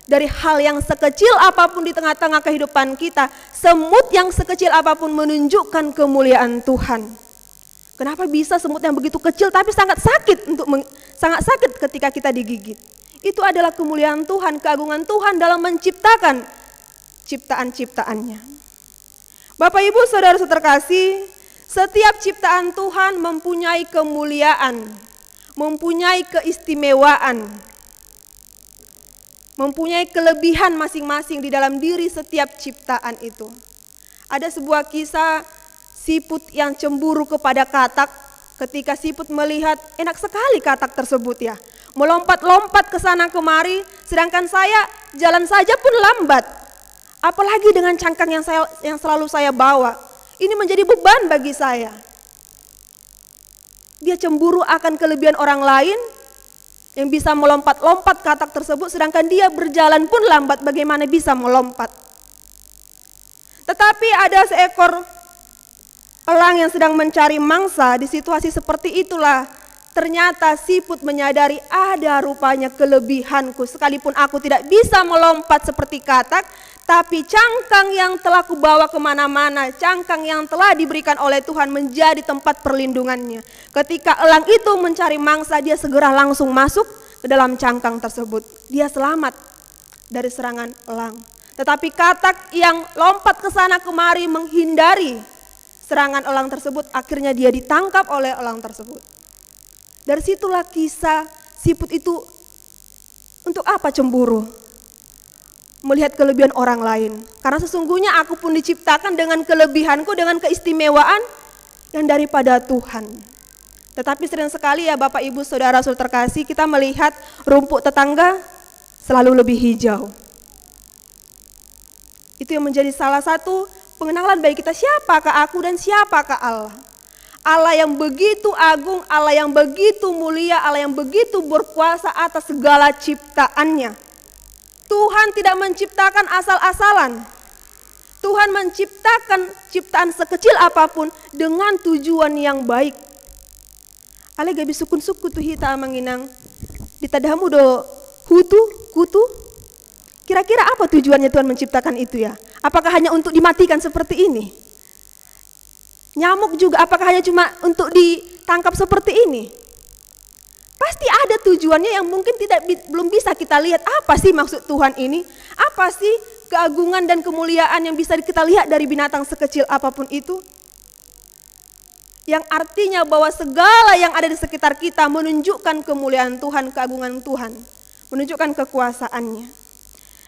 dari hal yang sekecil apapun di tengah-tengah kehidupan kita, semut yang sekecil apapun menunjukkan kemuliaan Tuhan. Kenapa bisa semut yang begitu kecil tapi sangat sakit sangat sakit ketika kita digigit? Itu adalah kemuliaan Tuhan, keagungan Tuhan dalam menciptakan ciptaan-ciptaannya. Bapak Ibu Saudara terkasih, setiap ciptaan Tuhan mempunyai kemuliaan, mempunyai keistimewaan, mempunyai kelebihan masing-masing di dalam diri setiap ciptaan itu. Ada sebuah kisah siput yang cemburu kepada katak. Ketika siput melihat, enak sekali katak tersebut ya, melompat-lompat ke sana kemari, sedangkan saya jalan saja pun lambat. Apalagi dengan cangkang yang selalu saya bawa. Ini menjadi beban bagi saya. Dia cemburu akan kelebihan orang lain yang bisa melompat-lompat katak tersebut, sedangkan dia berjalan pun lambat, bagaimana bisa melompat. Tetapi ada seekor elang yang sedang mencari mangsa. Di situasi seperti itulah ternyata siput menyadari ada rupanya kelebihanku. Sekalipun aku tidak bisa melompat seperti katak, tapi cangkang yang telah kubawa kemana-mana, cangkang yang telah diberikan oleh Tuhan menjadi tempat perlindungannya. Ketika elang itu mencari mangsa, dia segera langsung masuk ke dalam cangkang tersebut. Dia selamat dari serangan elang. Tetapi katak yang lompat ke sana kemari menghindari serangan elang tersebut, akhirnya dia ditangkap oleh elang tersebut. Dari situlah kisah siput itu, untuk apa cemburu? Melihat kelebihan orang lain. Karena sesungguhnya aku pun diciptakan dengan kelebihanku, dengan keistimewaan yang daripada Tuhan. Tetapi sering sekali ya Bapak Ibu Saudara terkasih, kita melihat rumput tetangga selalu lebih hijau. Itu yang menjadi salah satu pengenalan bagi kita, siapakah aku dan siapakah Allah. Allah yang begitu agung, Allah yang begitu mulia, Allah yang begitu berkuasa atas segala ciptaannya. Tuhan tidak menciptakan asal-asalan. Tuhan menciptakan ciptaan sekecil apapun dengan tujuan yang baik. Ale gabi sukun-suku tuh hita manginang ditadamu do hutu, kutu. Kira-kira apa tujuannya Tuhan menciptakan itu ya? Apakah hanya untuk dimatikan seperti ini? Nyamuk juga apakah hanya cuma untuk ditangkap seperti ini? Pasti ada tujuannya yang mungkin belum bisa kita lihat. Apa sih maksud Tuhan ini? Apa sih keagungan dan kemuliaan yang bisa kita lihat dari binatang sekecil apapun itu? Yang artinya bahwa segala yang ada di sekitar kita menunjukkan kemuliaan Tuhan, keagungan Tuhan, menunjukkan kekuasaannya.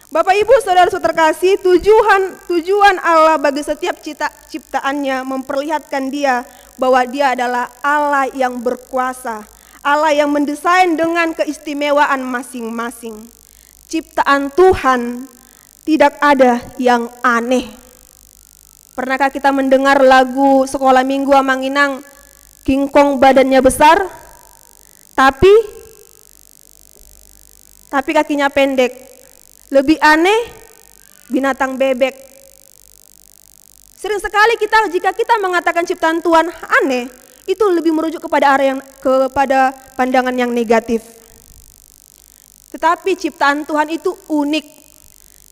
Bapak Ibu Saudara terkasih, tujuan Allah bagi setiap ciptaannya memperlihatkan Dia bahwa Dia adalah Allah yang berkuasa, Allah yang mendesain dengan keistimewaan masing-masing. Ciptaan Tuhan tidak ada yang aneh. Pernahkah kita mendengar lagu sekolah minggu Amanginang, King Kong badannya besar, tapi kakinya pendek. Lebih aneh binatang bebek. Sering sekali jika kita mengatakan ciptaan Tuhan aneh, itu lebih merujuk kepada pandangan yang negatif. Tetapi ciptaan Tuhan itu unik.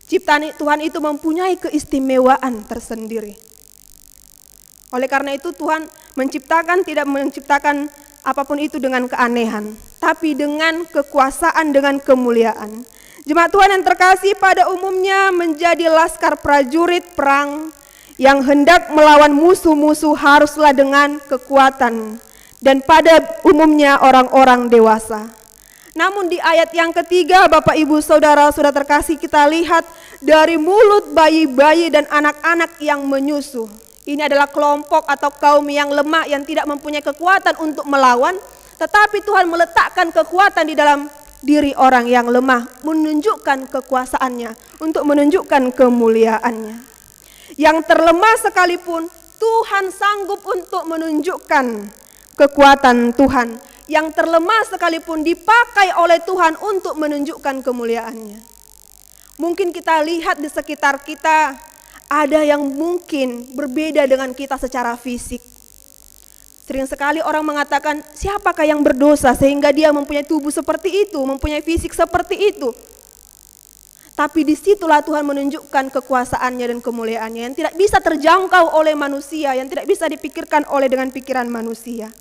Ciptaan Tuhan itu mempunyai keistimewaan tersendiri. Oleh karena itu Tuhan tidak menciptakan apapun itu dengan keanehan, tapi dengan kekuasaan, dengan kemuliaan. Jemaat Tuhan yang terkasih, pada umumnya menjadi laskar prajurit perang yang hendak melawan musuh-musuh haruslah dengan kekuatan, dan pada umumnya orang-orang dewasa. Namun di ayat yang ketiga Bapak Ibu Saudara terkasih, kita lihat dari mulut bayi-bayi dan anak-anak yang menyusuh. Ini adalah kelompok atau kaum yang lemah yang tidak mempunyai kekuatan untuk melawan, tetapi Tuhan meletakkan kekuatan di dalam diri orang yang lemah, menunjukkan kekuasaannya, untuk menunjukkan kemuliaannya. Yang terlemah sekalipun Tuhan sanggup untuk menunjukkan kekuatan Tuhan. Yang terlemah sekalipun dipakai oleh Tuhan untuk menunjukkan kemuliaannya. Mungkin kita lihat di sekitar kita ada yang mungkin berbeda dengan kita secara fisik. Sering sekali orang mengatakan, siapakah yang berdosa sehingga dia mempunyai tubuh seperti itu, mempunyai fisik seperti itu. Tapi disitulah Tuhan menunjukkan kekuasaannya dan kemuliaannya yang tidak bisa terjangkau oleh manusia, yang tidak bisa dipikirkan dengan pikiran manusia.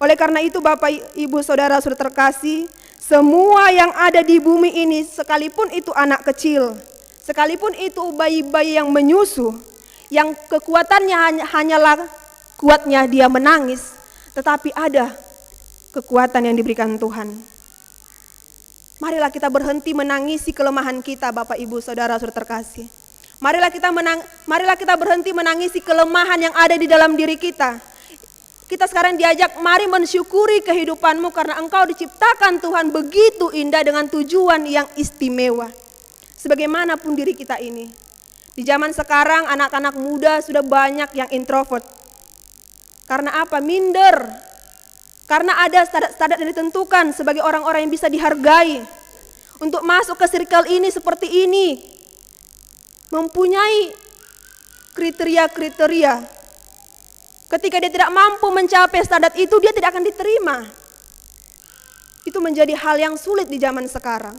Oleh karena itu Bapak Ibu Saudara terkasih, semua yang ada di bumi ini, sekalipun itu anak kecil, sekalipun itu bayi-bayi yang menyusuh, yang kekuatannya hanyalah kuatnya dia menangis, tetapi ada kekuatan yang diberikan Tuhan. Marilah kita berhenti menangisi kelemahan kita, Bapak Ibu Saudara terkasih. Marilah kita berhenti menangisi kelemahan yang ada di dalam diri kita. Kita sekarang diajak, mari mensyukuri kehidupanmu karena engkau diciptakan Tuhan begitu indah dengan tujuan yang istimewa. Sebagaimanapun diri kita ini. Di zaman sekarang anak-anak muda sudah banyak yang introvert. Karena apa? Minder. Karena ada standar yang ditentukan sebagai orang-orang yang bisa dihargai. Untuk masuk ke circle ini seperti ini. Mempunyai kriteria-kriteria. Ketika dia tidak mampu mencapai standar itu, dia tidak akan diterima. Itu menjadi hal yang sulit di zaman sekarang.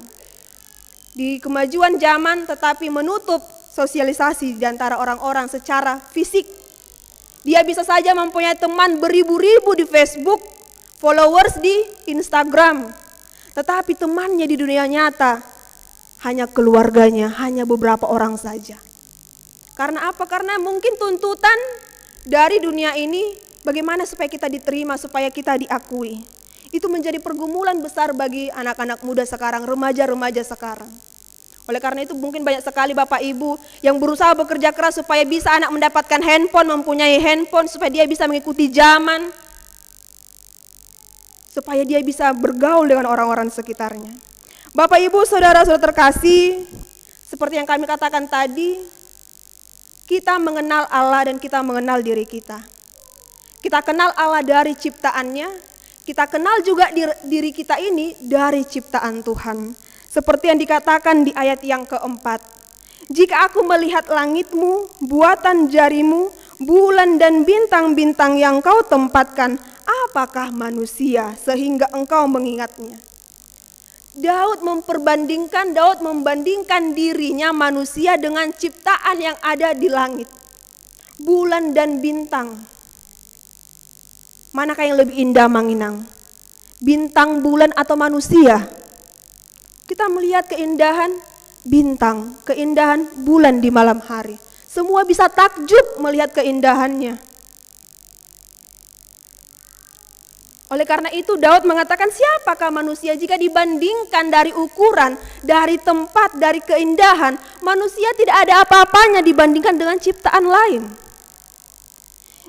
Di kemajuan zaman tetapi menutup sosialisasi di antara orang-orang secara fisik. Dia bisa saja mempunyai teman beribu-ribu di Facebook, followers di Instagram. Tetapi temannya di dunia nyata hanya keluarganya, hanya beberapa orang saja. Karena apa? Karena mungkin tuntutan dari dunia ini, bagaimana supaya kita diterima, supaya kita diakui. Itu menjadi pergumulan besar bagi anak-anak muda sekarang, remaja-remaja sekarang. Oleh karena itu mungkin banyak sekali Bapak Ibu yang berusaha bekerja keras supaya bisa anak mendapatkan handphone, mempunyai handphone, supaya dia bisa mengikuti zaman. Supaya dia bisa bergaul dengan orang-orang sekitarnya. Bapak Ibu saudara-saudara terkasih, seperti yang kami katakan tadi, kita mengenal Allah dan kita mengenal diri kita. Kita kenal Allah dari ciptaannya, kita kenal juga diri kita ini dari ciptaan Tuhan. Seperti yang dikatakan di ayat yang keempat. Jika aku melihat langitmu, buatan jarimu, bulan dan bintang-bintang yang kau tempatkan, apakah manusia sehingga engkau mengingatnya? Daud membandingkan dirinya manusia dengan ciptaan yang ada di langit. Bulan dan bintang. Manakah yang lebih indah Manginang? Bintang, bulan atau manusia? Kita melihat keindahan bintang, keindahan bulan di malam hari. Semua bisa takjub melihat keindahannya. Oleh karena itu Daud mengatakan, siapakah manusia jika dibandingkan dari ukuran, dari tempat, dari keindahan, manusia tidak ada apa-apanya dibandingkan dengan ciptaan lain.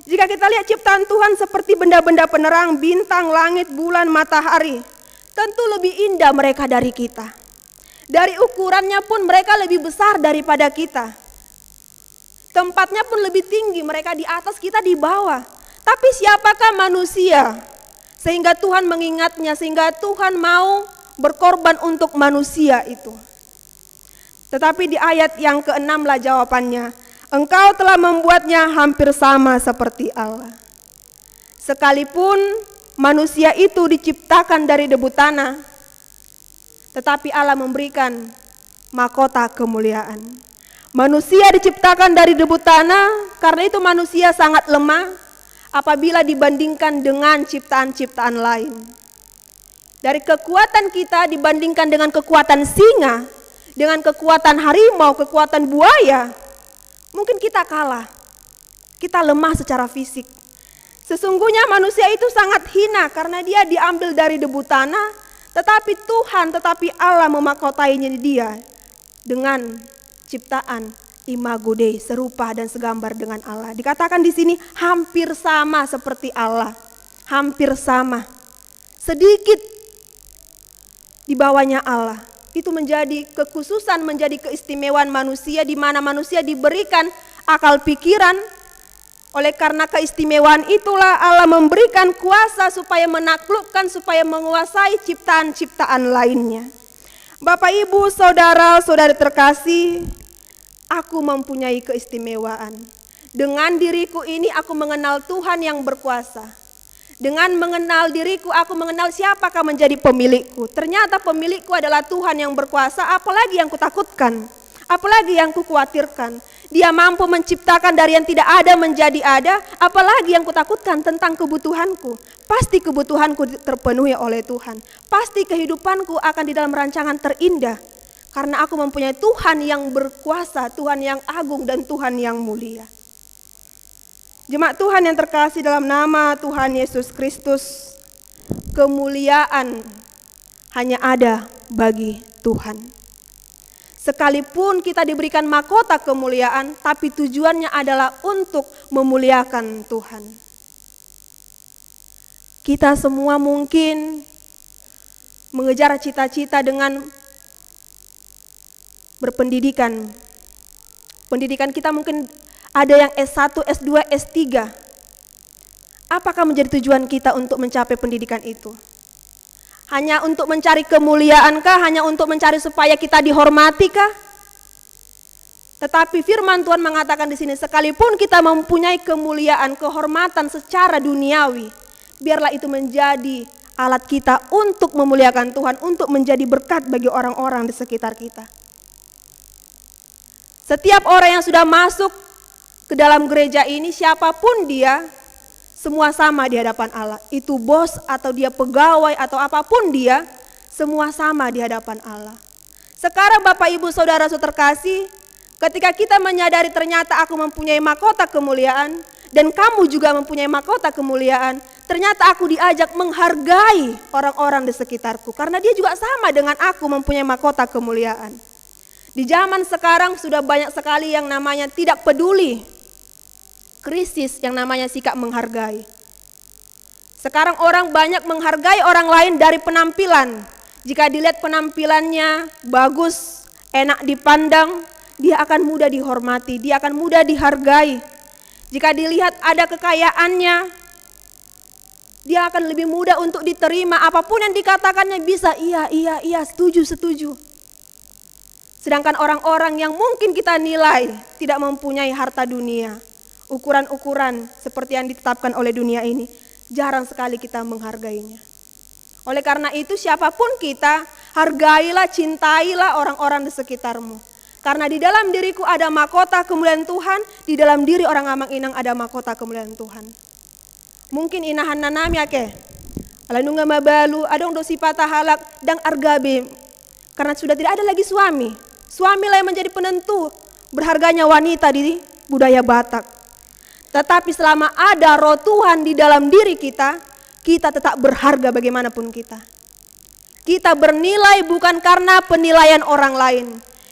Jika kita lihat ciptaan Tuhan seperti benda-benda penerang, bintang, langit, bulan, matahari, tentu lebih indah mereka dari kita. Dari ukurannya pun mereka lebih besar daripada kita. Tempatnya pun lebih tinggi, mereka di atas, kita di bawah. Tapi siapakah manusia? Sehingga Tuhan mengingatnya, sehingga Tuhan mau berkorban untuk manusia itu. Tetapi di ayat yang ke-6 lah jawabannya. Engkau telah membuatnya hampir sama seperti Allah. Sekalipun manusia itu diciptakan dari debu tanah, tetapi Allah memberikan mahkota kemuliaan. Manusia diciptakan dari debu tanah, karena itu manusia sangat lemah apabila dibandingkan dengan ciptaan-ciptaan lain. Dari kekuatan kita dibandingkan dengan kekuatan singa, dengan kekuatan harimau, kekuatan buaya, mungkin kita kalah. Kita lemah secara fisik. Sesungguhnya manusia itu sangat hina karena dia diambil dari debu tanah, tetapi Allah memahkotainya dia dengan ciptaan imago Dei, serupa dan segambar dengan Allah. Dikatakan di sini hampir sama seperti Allah. Hampir sama. Sedikit di bawahnya Allah. Itu menjadi kekhususan, menjadi keistimewaan manusia, di mana manusia diberikan akal pikiran. Oleh karena keistimewaan itulah Allah memberikan kuasa supaya menaklukkan, supaya menguasai ciptaan-ciptaan lainnya. Bapak, Ibu, saudara-saudari terkasih, aku mempunyai keistimewaan. Dengan diriku ini aku mengenal Tuhan yang berkuasa. Dengan mengenal diriku aku mengenal siapakah menjadi pemilikku. Ternyata pemilikku adalah Tuhan yang berkuasa, apalagi yang kutakutkan, apalagi yang kukhawatirkan. Dia mampu menciptakan dari yang tidak ada menjadi ada, apalagi yang kutakutkan tentang kebutuhanku. Pasti kebutuhanku terpenuhi oleh Tuhan. Pasti kehidupanku akan di dalam rancangan terindah. Karena aku mempunyai Tuhan yang berkuasa, Tuhan yang agung dan Tuhan yang mulia. Jemaat Tuhan yang terkasih dalam nama Tuhan Yesus Kristus, kemuliaan hanya ada bagi Tuhan. Sekalipun kita diberikan mahkota kemuliaan, tapi tujuannya adalah untuk memuliakan Tuhan. Kita semua mungkin mengejar cita-cita dengan berpendidikan. Pendidikan kita mungkin ada yang S1, S2, S3. Apakah menjadi tujuan kita untuk mencapai pendidikan itu? Hanya untuk mencari kemuliaankah? Hanya untuk mencari supaya kita dihormatikah? Tetapi firman Tuhan mengatakan di sini, sekalipun kita mempunyai kemuliaan, kehormatan secara duniawi, biarlah itu menjadi alat kita untuk memuliakan Tuhan, untuk menjadi berkat bagi orang-orang di sekitar kita. Setiap orang yang sudah masuk ke dalam gereja ini, siapapun dia, semua sama di hadapan Allah. Itu bos atau dia pegawai atau apapun dia, semua sama di hadapan Allah. Sekarang Bapak Ibu Saudara terkasih, ketika kita menyadari ternyata aku mempunyai mahkota kemuliaan dan kamu juga mempunyai mahkota kemuliaan, ternyata aku diajak menghargai orang-orang di sekitarku karena dia juga sama dengan aku mempunyai mahkota kemuliaan. Di zaman sekarang sudah banyak sekali yang namanya tidak peduli, krisis yang namanya sikap menghargai. Sekarang orang banyak menghargai orang lain dari penampilan. Jika dilihat penampilannya bagus, enak dipandang, dia akan mudah dihormati, dia akan mudah dihargai. Jika dilihat ada kekayaannya, dia akan lebih mudah untuk diterima. Apapun yang dikatakannya bisa iya, setuju. Sedangkan orang-orang yang mungkin kita nilai tidak mempunyai harta dunia, ukuran-ukuran seperti yang ditetapkan oleh dunia ini, jarang sekali kita menghargainya. Oleh karena itu siapapun kita, hargailah, cintailah orang-orang di sekitarmu. Karena di dalam diriku ada mahkota kemuliaan Tuhan, di dalam diri orang Amang Inang ada mahkota kemuliaan Tuhan. Mungkin inahan nanami ake, alanunga mabalu, adong dosi patah halak, dang argabe. Karena sudah tidak ada lagi suami. Suamilah yang menjadi penentu berharganya wanita di budaya Batak. Tetapi selama ada roh Tuhan di dalam diri kita, kita tetap berharga bagaimanapun kita. Kita bernilai bukan karena penilaian orang lain.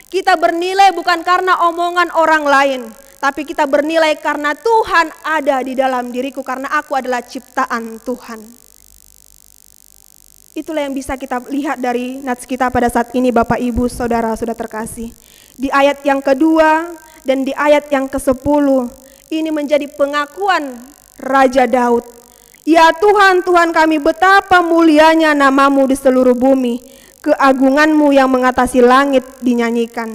Kita bernilai bukan karena omongan orang lain. Tapi kita bernilai karena Tuhan ada di dalam diriku, karena aku adalah ciptaan Tuhan. Itulah yang bisa kita lihat dari nats kita pada saat ini Bapak Ibu Saudara sudah terkasih. Di ayat yang kedua dan di ayat yang ke-10 ini menjadi pengakuan Raja Daud. Ya Tuhan, Tuhan kami, betapa mulianya namamu di seluruh bumi. Keagunganmu yang mengatasi langit dinyanyikan.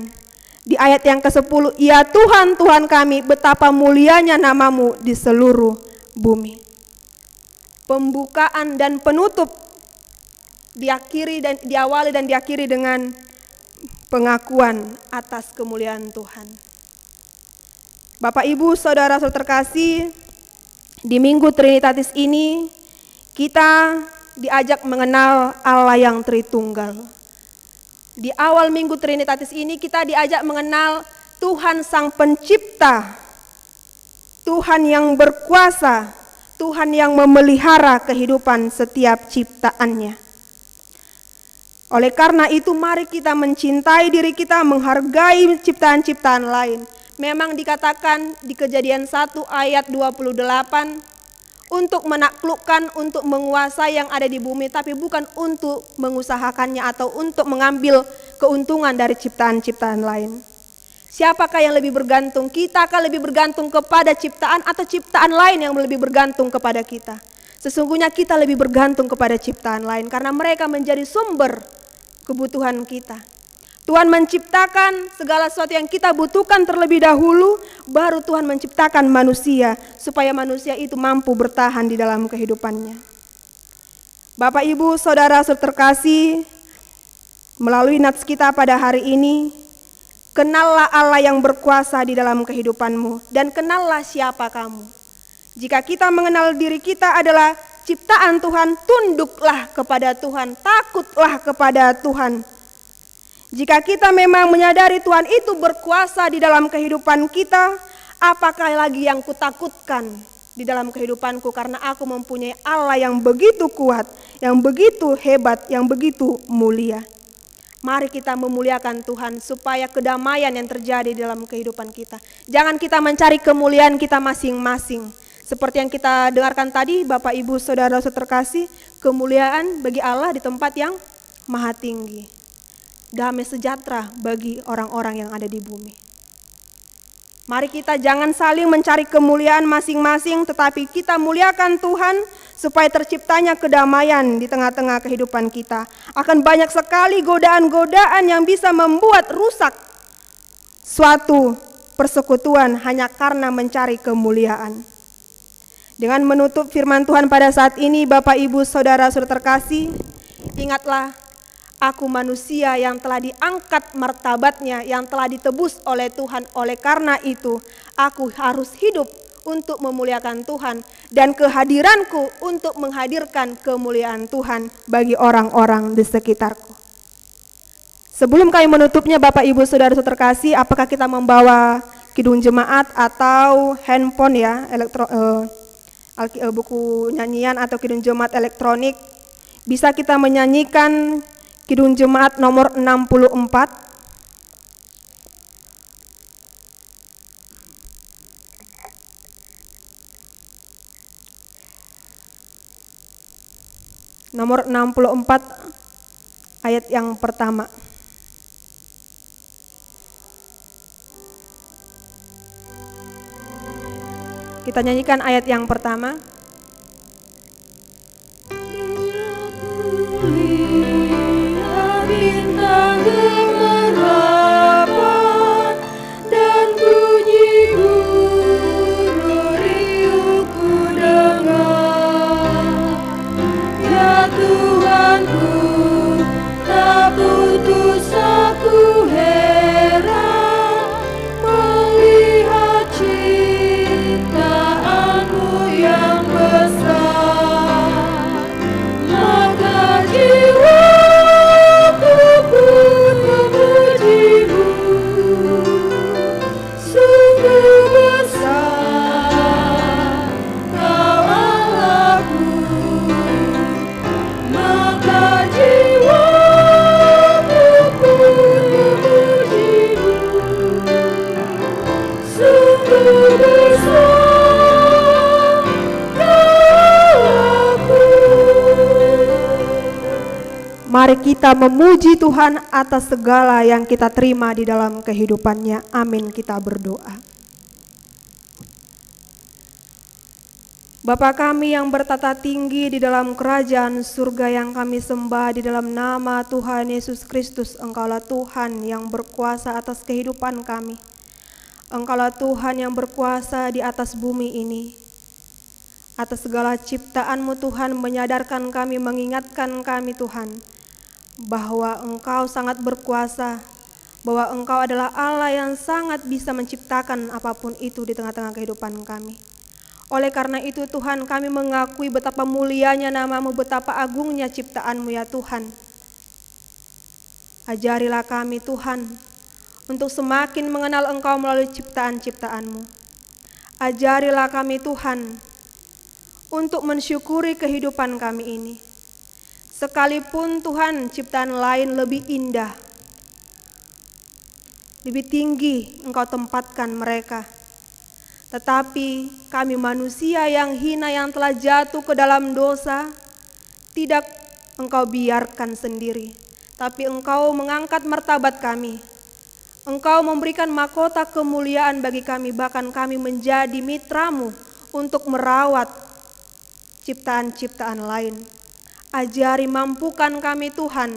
Di ayat yang ke-10, ya Tuhan, Tuhan kami, betapa mulianya namamu di seluruh bumi. Pembukaan dan penutup diawali dan diakhiri dengan pengakuan atas kemuliaan Tuhan. Bapak Ibu Saudara terkasih, di Minggu Trinitatis ini kita diajak mengenal Allah yang Tritunggal. Di awal Minggu Trinitatis ini kita diajak mengenal Tuhan Sang Pencipta, Tuhan yang berkuasa, Tuhan yang memelihara kehidupan setiap ciptaannya. Oleh karena itu mari kita mencintai diri kita, menghargai ciptaan-ciptaan lain. Memang dikatakan di Kejadian 1 ayat 28, untuk menaklukkan, untuk menguasai yang ada di bumi, tapi bukan untuk mengusahakannya atau untuk mengambil keuntungan dari ciptaan-ciptaan lain. Siapakah yang lebih bergantung? Kita akan lebih bergantung kepada ciptaan atau ciptaan lain yang lebih bergantung kepada kita? Sesungguhnya kita lebih bergantung kepada ciptaan lain karena mereka menjadi sumber kebutuhan kita. Tuhan menciptakan segala sesuatu yang kita butuhkan terlebih dahulu, baru Tuhan menciptakan manusia supaya manusia itu mampu bertahan di dalam kehidupannya. Bapak Ibu Saudara terkasih, melalui nats kita pada hari ini, kenallah Allah yang berkuasa di dalam kehidupanmu dan kenallah siapa kamu. Jika kita mengenal diri kita adalah ciptaan Tuhan, tunduklah kepada Tuhan, takutlah kepada Tuhan. Jika kita memang menyadari Tuhan itu berkuasa di dalam kehidupan kita, Apakah lagi yang kutakutkan di dalam kehidupanku, karena aku mempunyai Allah yang begitu kuat, yang begitu hebat, yang begitu mulia. Mari kita memuliakan Tuhan supaya kedamaian yang terjadi dalam kehidupan kita. Jangan kita mencari kemuliaan kita masing-masing. Seperti yang kita dengarkan tadi, Bapak Ibu Saudara terkasih, kemuliaan bagi Allah di tempat yang maha tinggi. Damai sejahtera bagi orang-orang yang ada di bumi. Mari kita jangan saling mencari kemuliaan masing-masing, tetapi kita muliakan Tuhan supaya terciptanya kedamaian di tengah-tengah kehidupan kita. Akan banyak sekali godaan-godaan yang bisa membuat rusak suatu persekutuan hanya karena mencari kemuliaan. Dengan menutup firman Tuhan pada saat ini, Bapak Ibu Saudara terkasih, ingatlah, aku manusia yang telah diangkat martabatnya, yang telah ditebus oleh Tuhan. Oleh karena itu, aku harus hidup untuk memuliakan Tuhan, dan kehadiranku untuk menghadirkan kemuliaan Tuhan bagi orang-orang di sekitarku. Sebelum kami menutupnya, Bapak Ibu Saudara terkasih, apakah kita membawa kidung jemaat atau handphone ya, buku nyanyian atau kidung jemaat elektronik? Bisa kita menyanyikan kidung jemaat nomor 64. Nomor 64 ayat yang pertama. Kita nyanyikan ayat yang pertama. Bintang gemerlapan dan bunyi burung riuh ku dengar. Ya Tuhanku, tak putus aku heran melihat ciptaanmu yang besar. Maka jiwaku pun memujimu, sungguh besar Kau Allahku. Maka jiwaku pun memujimu, sungguh besar Kau Allahku. Mari kita memuji Tuhan atas segala yang kita terima di dalam kehidupannya. Amin, kita berdoa. Bapa kami yang bertata tinggi di dalam kerajaan surga yang kami sembah, di dalam nama Tuhan Yesus Kristus, Engkaulah Tuhan yang berkuasa atas kehidupan kami. Engkaulah Tuhan yang berkuasa di atas bumi ini. Atas segala ciptaan-Mu Tuhan, menyadarkan kami, mengingatkan kami Tuhan, bahwa Engkau sangat berkuasa, bahwa Engkau adalah Allah yang sangat bisa menciptakan apapun itu di tengah-tengah kehidupan kami. Oleh karena itu Tuhan, kami mengakui betapa mulianya nama-Mu, betapa agungnya ciptaan-Mu ya Tuhan. Ajarilah kami Tuhan untuk semakin mengenal Engkau melalui ciptaan-ciptaan-Mu. Ajarilah kami Tuhan untuk mensyukuri kehidupan kami ini. Sekalipun Tuhan ciptaan lain lebih indah, lebih tinggi Engkau tempatkan mereka. Tetapi kami manusia yang hina yang telah jatuh ke dalam dosa, tidak Engkau biarkan sendiri, tapi Engkau mengangkat martabat kami. Engkau memberikan mahkota kemuliaan bagi kami, bahkan kami menjadi mitra-Mu untuk merawat ciptaan-ciptaan lain. Ajari, mampukan kami Tuhan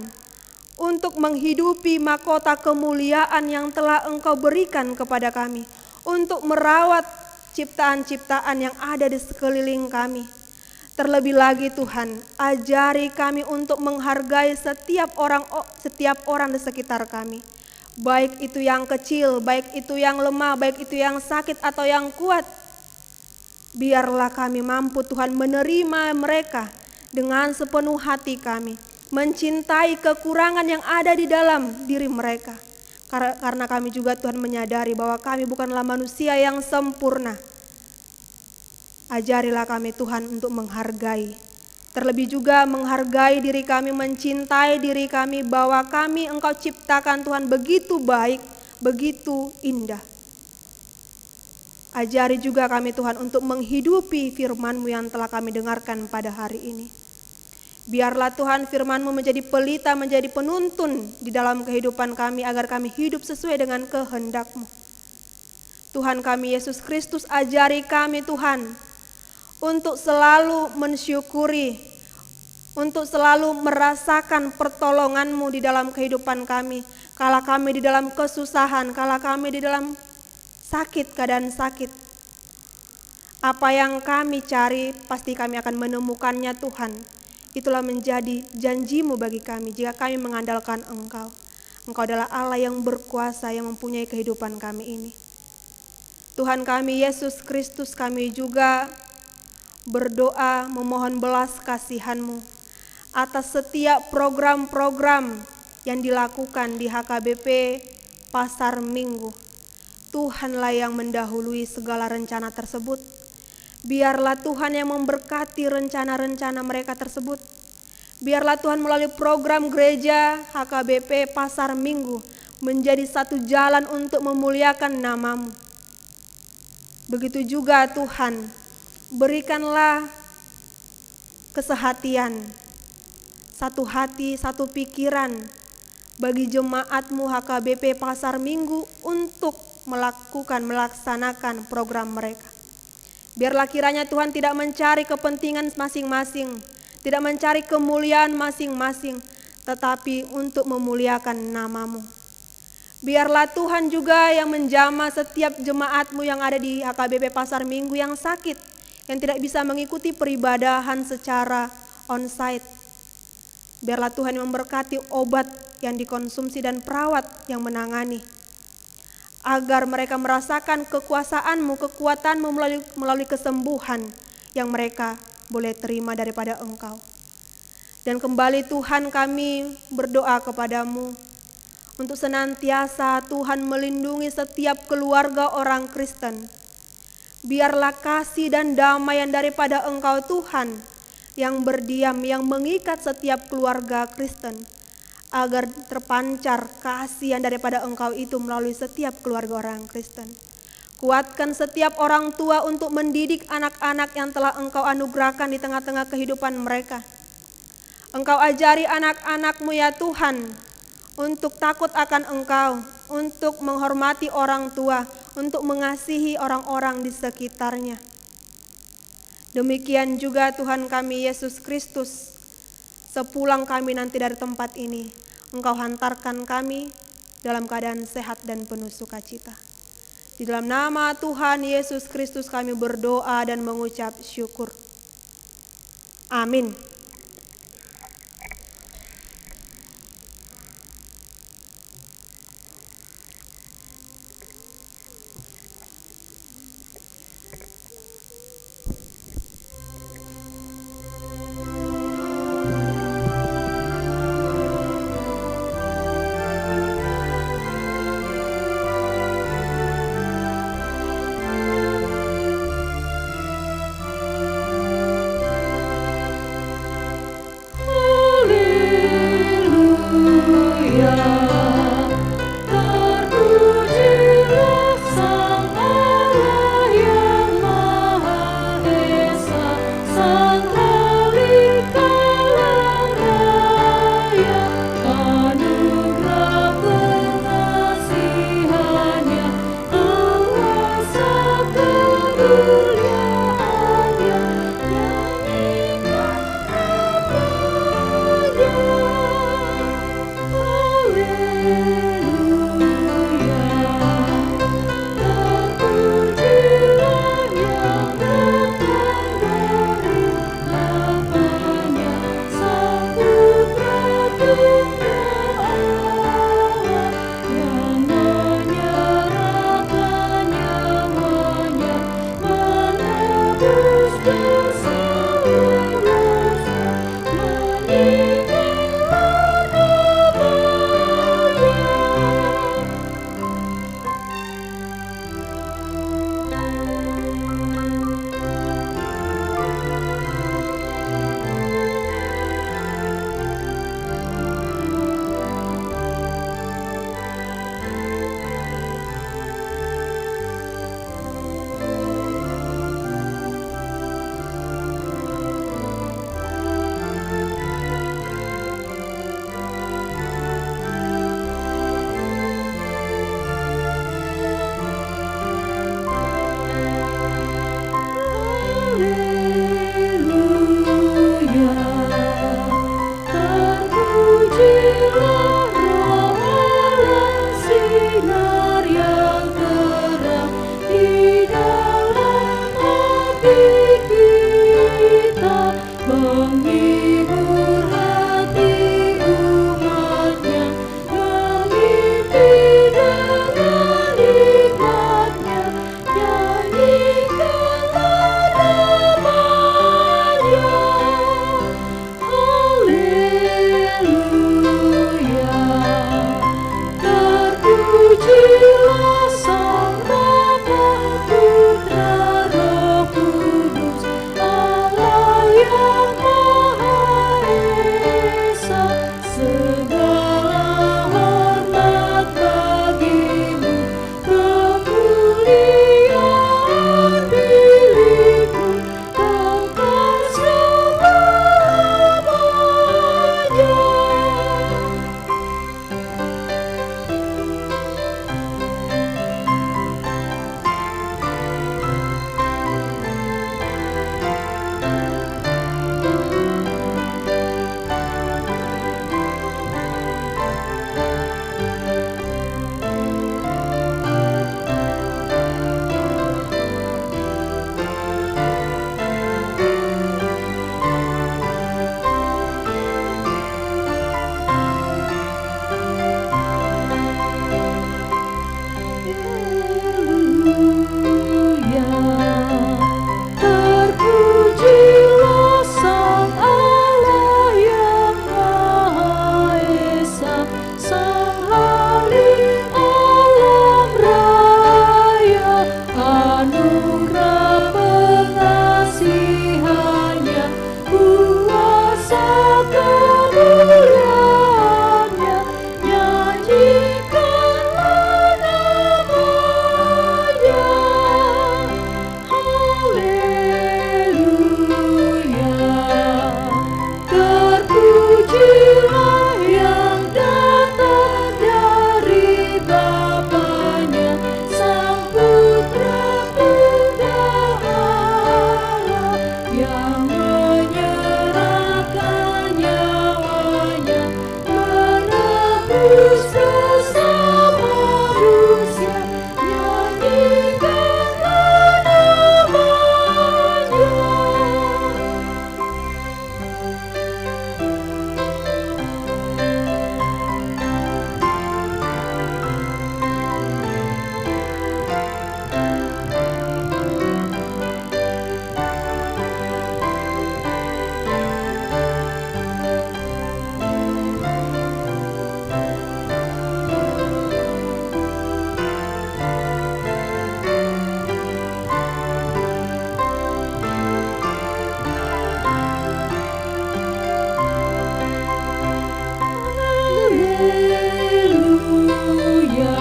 untuk menghidupi mahkota kemuliaan yang telah Engkau berikan kepada kami, untuk merawat ciptaan-ciptaan yang ada di sekeliling kami. Terlebih lagi Tuhan, ajari kami untuk menghargai setiap orang di sekitar kami. Baik itu yang kecil, baik itu yang lemah, baik itu yang sakit atau yang kuat. Biarlah kami mampu Tuhan menerima mereka dengan sepenuh hati kami, mencintai kekurangan yang ada di dalam diri mereka. Karena kami juga Tuhan menyadari bahwa kami bukanlah manusia yang sempurna. Ajarilah kami Tuhan untuk menghargai. Terlebih juga menghargai diri kami, mencintai diri kami bahwa kami Engkau ciptakan Tuhan begitu baik, begitu indah. Ajari juga kami Tuhan untuk menghidupi firman-Mu yang telah kami dengarkan pada hari ini. Biarlah Tuhan firman-Mu menjadi pelita, menjadi penuntun di dalam kehidupan kami agar kami hidup sesuai dengan kehendak-Mu. Tuhan kami Yesus Kristus, ajari kami Tuhan untuk selalu mensyukuri, untuk selalu merasakan pertolongan-Mu di dalam kehidupan kami. Kala kami di dalam kesusahan, kala kami di dalam sakit, keadaan sakit. Apa yang kami cari pasti kami akan menemukannya Tuhan. Itulah menjadi janji-Mu bagi kami jika kami mengandalkan Engkau. Engkau adalah Allah yang berkuasa yang mempunyai kehidupan kami ini. Tuhan kami Yesus Kristus, kami juga berdoa memohon belas kasihan-Mu atas setiap program-program yang dilakukan di HKBP Pasar Minggu. Tuhanlah yang mendahului segala rencana tersebut. Biarlah Tuhan yang memberkati rencana-rencana mereka tersebut. Biarlah Tuhan melalui program gereja HKBP Pasar Minggu menjadi satu jalan untuk memuliakan nama-Mu. Begitu juga Tuhan, berikanlah kesehatian, satu hati, satu pikiran bagi jemaat-Mu HKBP Pasar Minggu untuk melaksanakan program mereka. Biarlah kiranya Tuhan tidak mencari kepentingan masing-masing, tidak mencari kemuliaan masing-masing, tetapi untuk memuliakan nama-Mu. Biarlah Tuhan juga yang menjamah setiap jemaat-Mu yang ada di HKBP Pasar Minggu yang sakit, yang tidak bisa mengikuti peribadahan secara on-site. Biarlah Tuhan yang memberkati obat yang dikonsumsi dan perawat yang menangani, agar mereka merasakan kekuasaan-Mu, kekuatan-Mu melalui kesembuhan yang mereka boleh terima daripada Engkau. Dan kembali Tuhan kami berdoa kepada-Mu untuk senantiasa Tuhan melindungi setiap keluarga orang Kristen. Biarlah kasih dan damai yang daripada Engkau Tuhan yang berdiam, yang mengikat setiap keluarga Kristen, agar terpancar kasih yang daripada Engkau itu melalui setiap keluarga orang Kristen. Kuatkan setiap orang tua untuk mendidik anak-anak yang telah Engkau anugerahkan di tengah-tengah kehidupan mereka. Engkau ajari anak-anak-Mu ya Tuhan untuk takut akan Engkau, untuk menghormati orang tua, untuk mengasihi orang-orang di sekitarnya. Demikian juga Tuhan kami Yesus Kristus, sepulang kami nanti dari tempat ini, Engkau hantarkan kami dalam keadaan sehat dan penuh sukacita. Di dalam nama Tuhan Yesus Kristus kami berdoa dan mengucap syukur. Amin. anugerah pengasihannya, kuasa kemuliaannya, nyanyikanlah namanya. Haleluya, terpujilah yang datang dari Bapanya, Sang Putra Allah yang menyerahkan nyawanya, menebus dosa manusia, nyanyikanlah namanya. Haleluya,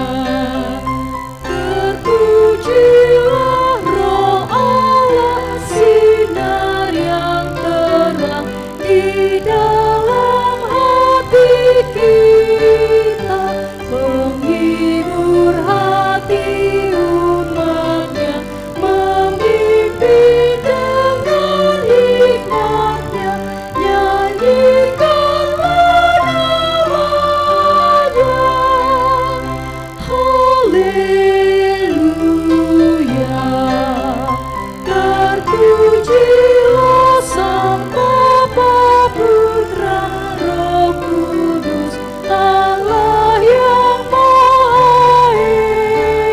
terpujilah Roh Allah, sinar yang terang di dalam hati kita, menghibur hati umatnya, memimpin dengan hikmatnya, nyanyikanlah namanya. Haleluya, terpujilah Sang Bapa, Putra, Roh Kudus, Allah yang Maha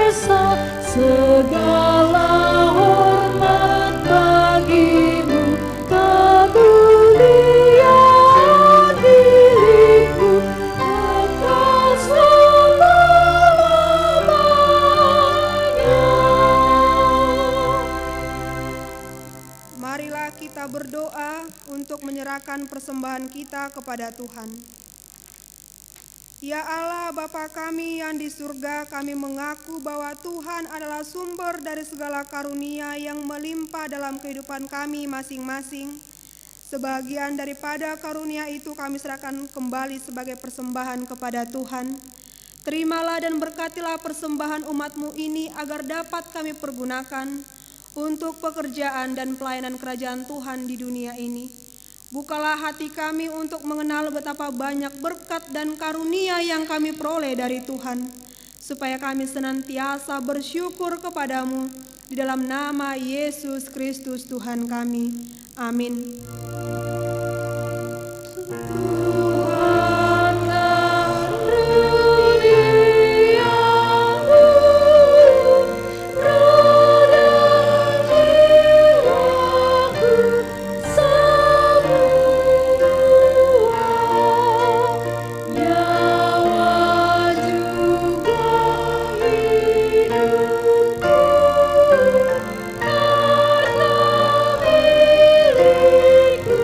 Esa. Segala hormat bagimu, kemuliaan milikmu, kekal selama-lamanya. Marilah kita berdoa untuk menyerahkan persembahan kita kepada Tuhan. Ya Allah, Bapa kami yang di surga, kami mengaku bahwa Tuhan adalah sumber dari segala karunia yang melimpah dalam kehidupan kami masing-masing. Sebagian daripada karunia itu kami serahkan kembali sebagai persembahan kepada Tuhan. Terimalah dan berkatilah persembahan umat-Mu ini agar dapat kami pergunakan untuk pekerjaan dan pelayanan kerajaan Tuhan di dunia ini. Bukalah hati kami untuk mengenal betapa banyak berkat dan karunia yang kami peroleh dari Tuhan, supaya kami senantiasa bersyukur kepadamu di dalam nama Yesus Kristus Tuhan kami. Amin. Tuhan karuniamu, roh dan jiwaku semua, nyawa juga hidupku adalah milikku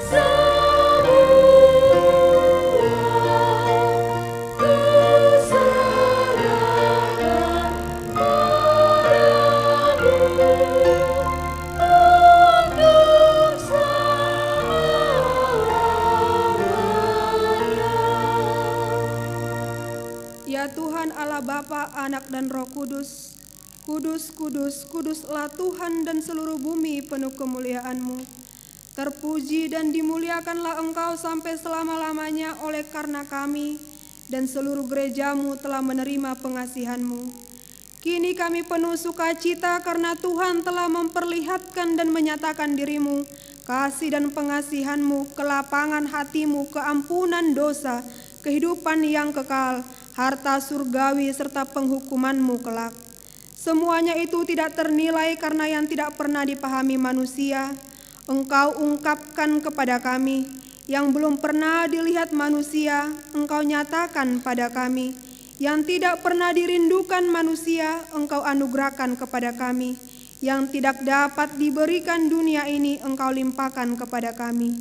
semua. Ku serahkan padamu untuk selamanya. Ya Tuhan Allah Bapa, Anak dan Roh Kudus, kudus, kudus, kuduslah Tuhan dan seluruh bumi penuh kemuliaan-Mu. Terpuji dan dimuliakanlah Engkau sampai selama-lamanya oleh karena kami dan seluruh gereja-Mu telah menerima pengasihan-Mu. Kini kami penuh sukacita karena Tuhan telah memperlihatkan dan menyatakan diri-Mu, kasih dan pengasihan-Mu, kelapangan hati-Mu, keampunan dosa, kehidupan yang kekal, harta surgawi serta penghukuman-Mu kelak. Semuanya itu tidak ternilai karena yang tidak pernah dipahami manusia, Engkau ungkapkan kepada kami. Yang belum pernah dilihat manusia, Engkau nyatakan pada kami. Yang tidak pernah dirindukan manusia, Engkau anugerahkan kepada kami. yang tidak dapat diberikan dunia ini Engkau limpahkan kepada kami.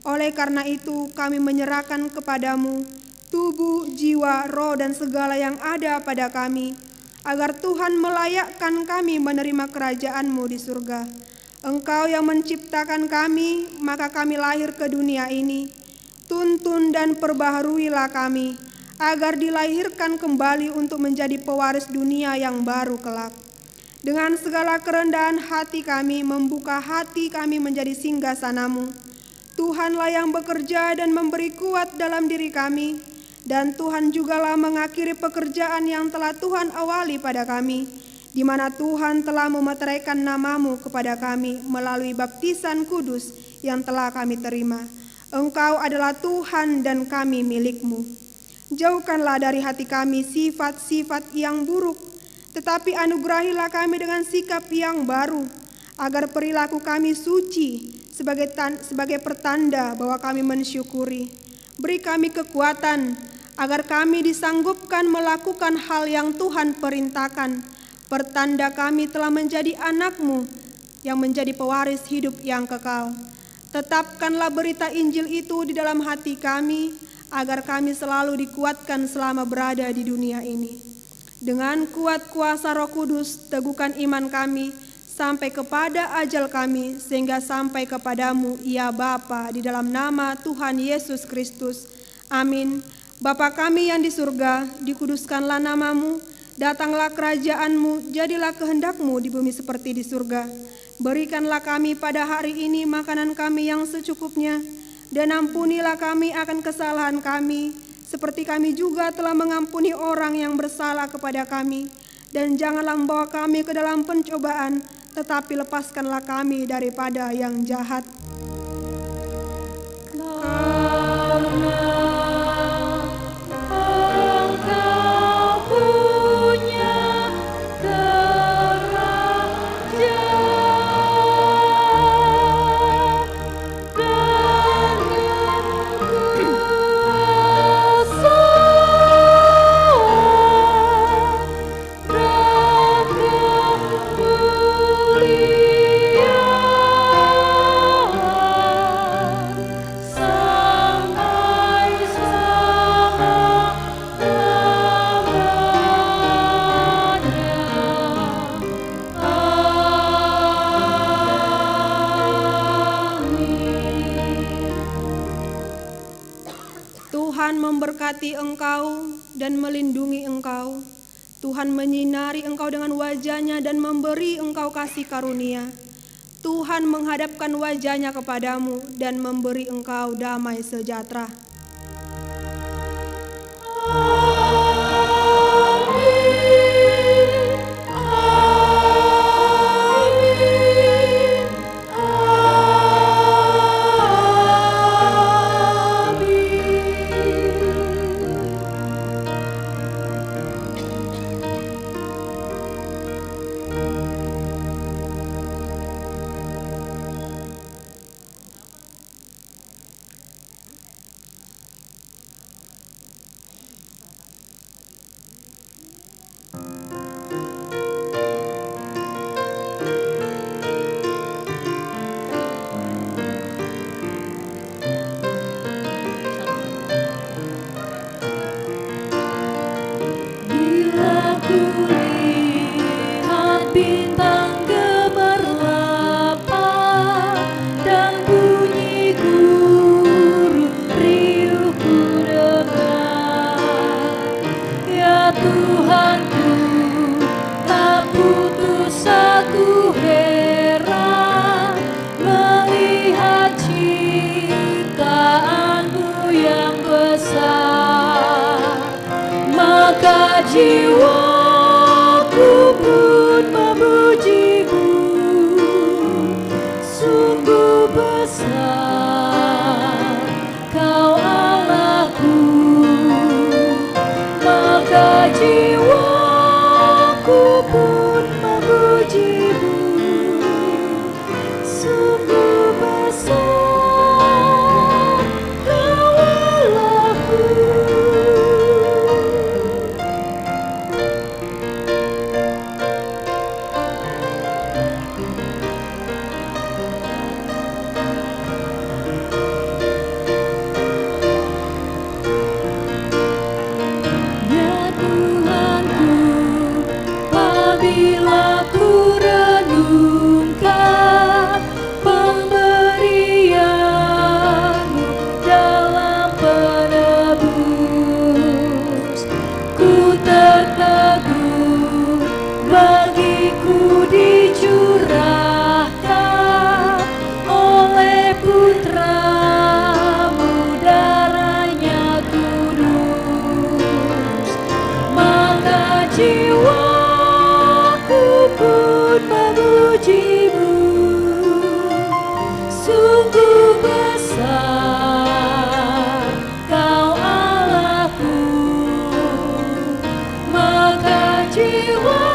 Oleh karena itu kami menyerahkan kepadamu tubuh, jiwa, roh, dan segala yang ada pada kami, agar Tuhan melayakkan kami menerima kerajaan-Mu di surga. Engkau yang menciptakan kami, maka kami lahir ke dunia ini. Tuntun dan perbaharuilah kami, agar dilahirkan kembali untuk menjadi pewaris dunia yang baru kelak. Dengan segala kerendahan hati kami, membuka hati kami menjadi singgasana-Mu. Tuhanlah yang bekerja dan memberi kuat dalam diri kami, dan Tuhan jugalah mengakhiri pekerjaan yang telah Tuhan awali pada kami, di mana Tuhan telah memeteraikan nama-Mu kepada kami melalui baptisan kudus yang telah kami terima. Engkau adalah Tuhan dan kami milik-Mu. Jauhkanlah dari hati kami sifat-sifat yang buruk, tetapi anugerahilah kami dengan sikap yang baru, agar perilaku kami suci sebagai pertanda bahwa kami mensyukuri. Beri kami kekuatan, agar kami disanggupkan melakukan hal yang Tuhan perintahkan. Pertanda kami telah menjadi anak-Mu yang menjadi pewaris hidup yang kekal. Tetapkanlah berita Injil itu di dalam hati kami, agar kami selalu dikuatkan selama berada di dunia ini. Dengan kuat kuasa Roh Kudus, teguhkan iman kami sampai kepada ajal kami, sehingga sampai kepadamu, ya Bapa, di dalam nama Tuhan Yesus Kristus. Amin. Bapa kami yang di surga, dikuduskanlah nama-Mu, datanglah kerajaan-Mu, jadilah kehendak-Mu di bumi seperti di surga. Berikanlah kami pada hari ini makanan kami yang secukupnya, dan ampunilah kami akan kesalahan kami, seperti kami juga telah mengampuni orang yang bersalah kepada kami. Dan janganlah membawa kami ke dalam pencobaan, tetapi lepaskanlah kami daripada yang jahat. Tuhan memberkati engkau dan melindungi engkau. Tuhan menyinari engkau dengan wajah-Nya dan memberi engkau kasih karunia. Tuhan menghadapkan wajah-Nya kepadamu dan memberi engkau damai sejahtera. Jiwaku pun memuji-Mu, sungguh besar Kau Allahku, maka jiwaku pun memuji-Mu, sungguh besar Kau Allahku. jiwa